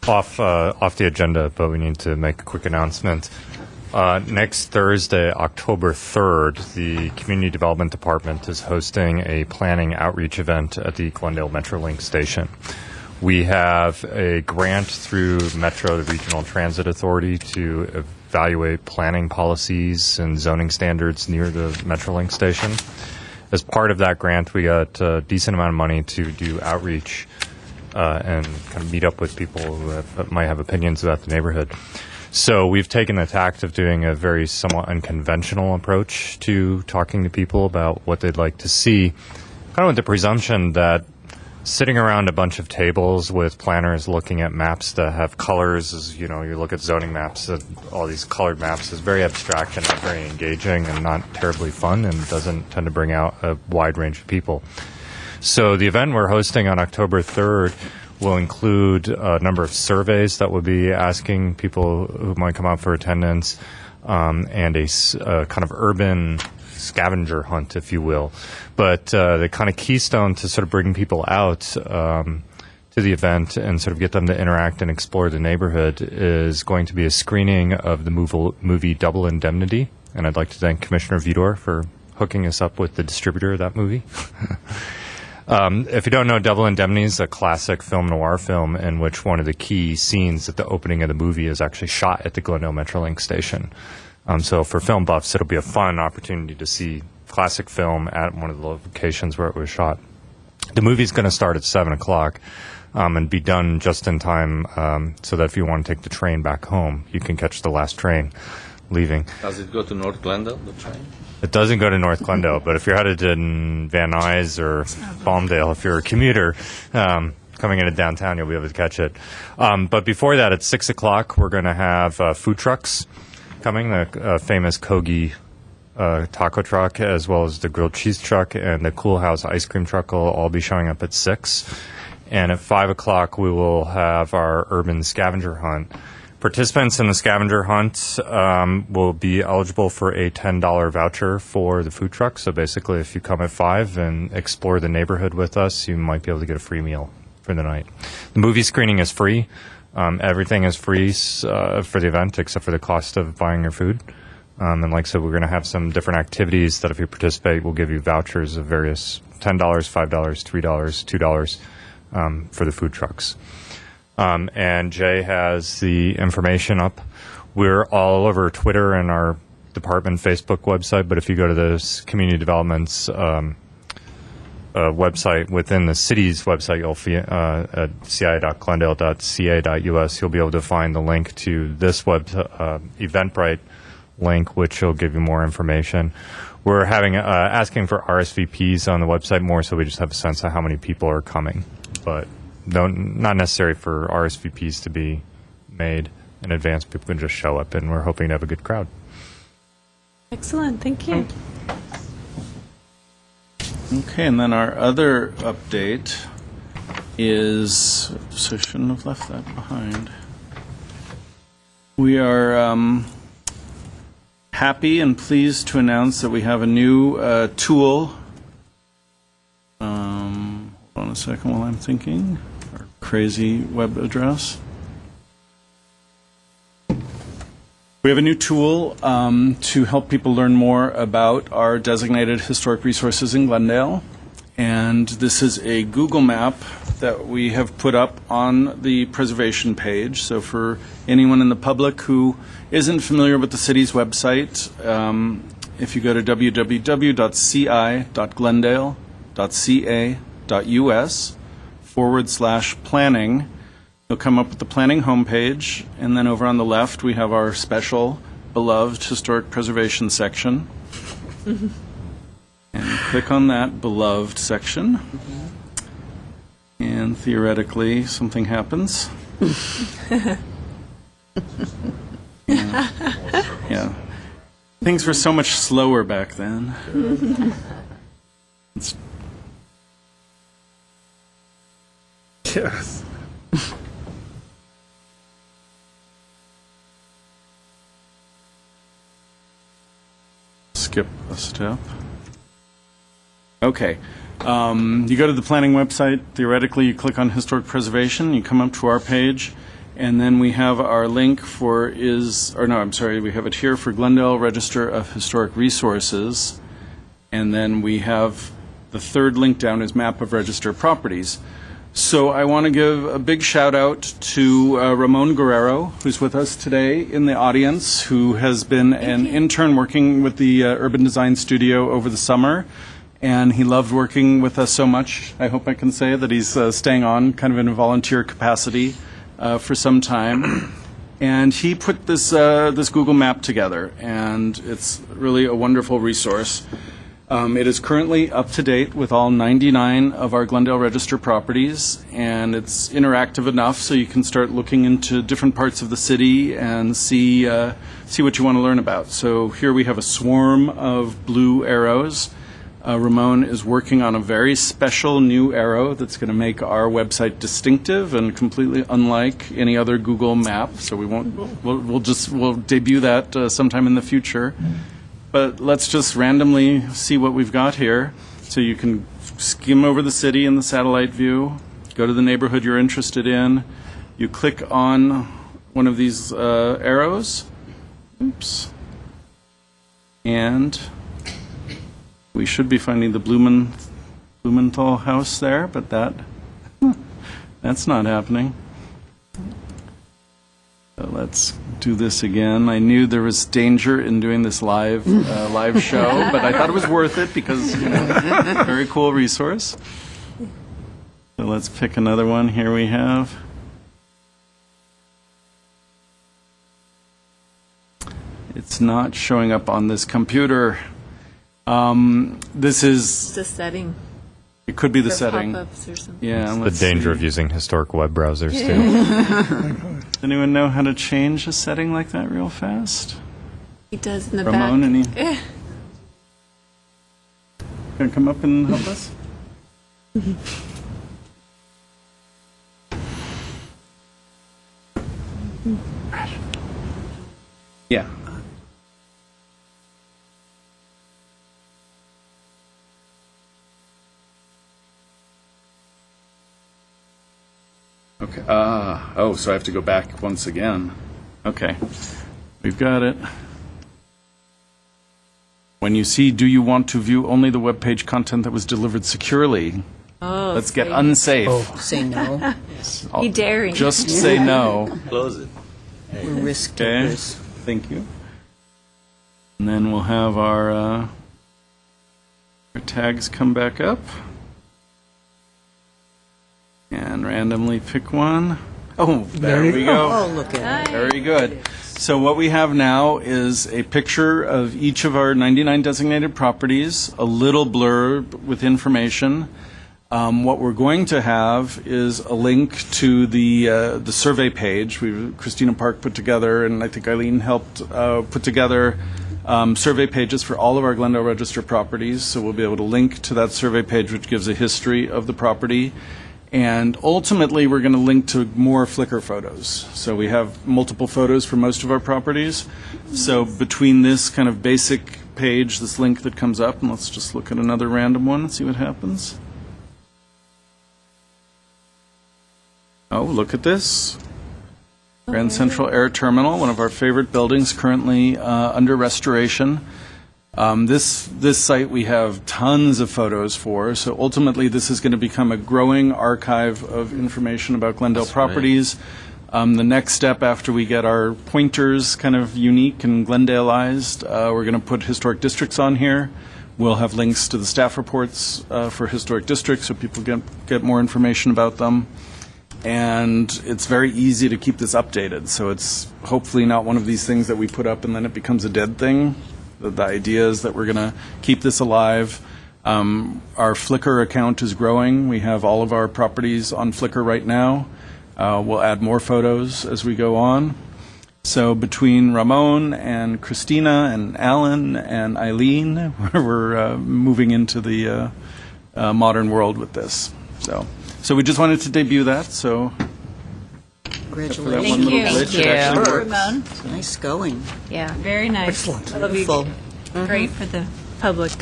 Off the agenda, but we need to make a quick announcement. Next Thursday, October 3rd, the Community Development Department is hosting a planning outreach event at the Glendale Metrolink station. We have a grant through Metro, the Regional Transit Authority, to evaluate planning policies and zoning standards near the Metrolink station. As part of that grant, we got a decent amount of money to do outreach and kind of meet up with people who might have opinions about the neighborhood. So we've taken the tact of doing a very somewhat unconventional approach to talking to people about what they'd like to see, kind of with the presumption that sitting around a bunch of tables with planners looking at maps that have colors, as you know, you look at zoning maps, all these colored maps, is very abstract and not very engaging and not terribly fun and doesn't tend to bring out a wide range of people. So the event we're hosting on October 3rd will include a number of surveys that will be asking people who might come out for attendance, and a kind of urban scavenger hunt, if you will. But the kind of keystone to sort of bring people out to the event and sort of get them to interact and explore the neighborhood is going to be a screening of the movie Double Indemnity. And I'd like to thank Commissioner Vidor for hooking us up with the distributor of that movie. If you don't know, Double Indemnity is a classic film noir film in which one of the key scenes at the opening of the movie is actually shot at the Glendale Metrolink station. So for film buffs, it'll be a fun opportunity to see classic film at one of the locations where it was shot. The movie's going to start at 7 o'clock and be done just in time so that if you want to take the train back home, you can catch the last train leaving. Does it go to North Glendale, the train? It doesn't go to North Glendale, but if you're headed in Van Nuys or Palmdale, if you're a commuter coming into downtown, you'll be able to catch it. But before that, at 6 o'clock, we're going to have food trucks coming, the famous Kogi taco truck, as well as the grilled cheese truck and the Cool House ice cream truck will all be showing up at 6. And at 5 o'clock, we will have our urban scavenger hunt. Participants in the scavenger hunt will be eligible for a $10 voucher for the food truck. So basically, if you come at 5 and explore the neighborhood with us, you might be able to get a free meal for the night. The movie screening is free. Everything is free for the event except for the cost of buying your food. And like I said, we're going to have some different activities that if you participate, will give you vouchers of various $10, $5, $3, $2 for the food trucks. And Jay has the information up. We're all over Twitter and our department Facebook website, but if you go to the Community Development's website within the city's website, you'll at ci.glendale.ca.us, you'll be able to find the link to this Eventbrite link, which will give you more information. We're having asking for RSVPs on the website more, so we just have a sense of how many people are coming, but not necessary for RSVPs to be made in advance. People can just show up, and we're hoping to have a good crowd. Excellent. Thank you. Okay, and then our other update is, so I shouldn't have left that behind. We are happy and pleased to announce that we have a new tool. Hold on a second while I'm thinking. Our crazy web address. We have a new tool to help people learn more about our designated historic resources in Glendale. And this is a Google map that we have put up on the preservation page. So for anyone in the public who isn't familiar with the city's website, if you go to www.ci.glendale.ca.us/planning, you'll come up with the planning homepage, and then over on the left we have our special, beloved historic preservation section. And click on that beloved section, and theoretically something happens. Yeah. Things were so much slower back then. Yes. Skip a step. Okay. You go to the planning website. Theoretically, you click on historic preservation. You come up to our page, and then we have our link for we have it here for Glendale Register of Historic Resources, and then we have the third link down is map of registered properties. So I want to give a big shout out to Ramon Guerrero, who's with us today in the audience, who has been an intern working with the Urban Design Studio over the summer. And he loved working with us so much, I hope I can say, that he's staying on kind of in a volunteer capacity for some time. And he put this Google map together, and it's really a wonderful resource. It is currently up to date with all 99 of our Glendale Register properties, and it's interactive enough so you can start looking into different parts of the city and see what you want to learn about. So here we have a swarm of blue arrows. Ramon is working on a very special new arrow that's going to make our website distinctive and completely unlike any other Google map. So we'll debut that sometime in the future. But let's just randomly see what we've got here. So you can skim over the city in the satellite view, go to the neighborhood you're interested in. You click on one of these arrows. Oops. And we should be finding the Blumenthal house there, but that's not happening. So let's do this again. I knew there was danger in doing this live show, but I thought it was worth it because very cool resource. So let's pick another one. Here we have. It's not showing up on this computer. This is the setting. It could be the setting. Pop-ups or something. Yeah. The danger of using historic web browsers, too. Does anyone know how to change a setting like that real fast? He does in the Ramon, back. Gonna come up and help us? Yeah. Okay. So I have to go back once again. Okay. We've got it. When you see, do you want to view only the web page content that was delivered securely? Let's get unsafe. Say no. Be daring. Just say no. Close it. We're risk Okay. takers. Thank you. And then we'll have our tags come back up. And randomly pick one. Oh, there we go. Oh, look at it. Very good. So what we have now is a picture of each of our 99 designated properties, a little blurb with information. What we're going to have is a link to the survey page. Christina Park put together, and I think Eileen helped put together survey pages for all of our Glendale Register properties. So we'll be able to link to that survey page, which gives a history of the property. And ultimately, we're going to link to more Flickr photos. So we have multiple photos for most of our properties. So between this kind of basic page, this link that comes up, and let's just look at another random one and see what happens. Oh, look at this. Grand Central Air Terminal, one of our favorite buildings, currently under restoration. This site we have tons of photos for, so ultimately this is going to become a growing archive of information about Glendale properties. The next step after we get our pointers kind of unique and Glendaleized, we're going to put historic districts on here. We'll have links to the staff reports for historic districts so people get more information about them. And it's very easy to keep this updated, so it's hopefully not one of these things that we put up and then it becomes a dead thing. The idea is that we're going to keep this alive. Our Flickr account is growing. We have all of our properties on Flickr right now. We'll add more photos as we go on. So between Ramon and Christina and Alan and Eileen, we're moving into the modern world with this. So we just wanted to debut that. So Congratulations. Thank you. Thank you. Ramon. Nice going. Yeah. Very nice. Excellent. That'll be Beautiful. great for the public.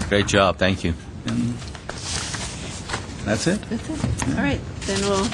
Great job. Thank you. That's it. All right, then we'll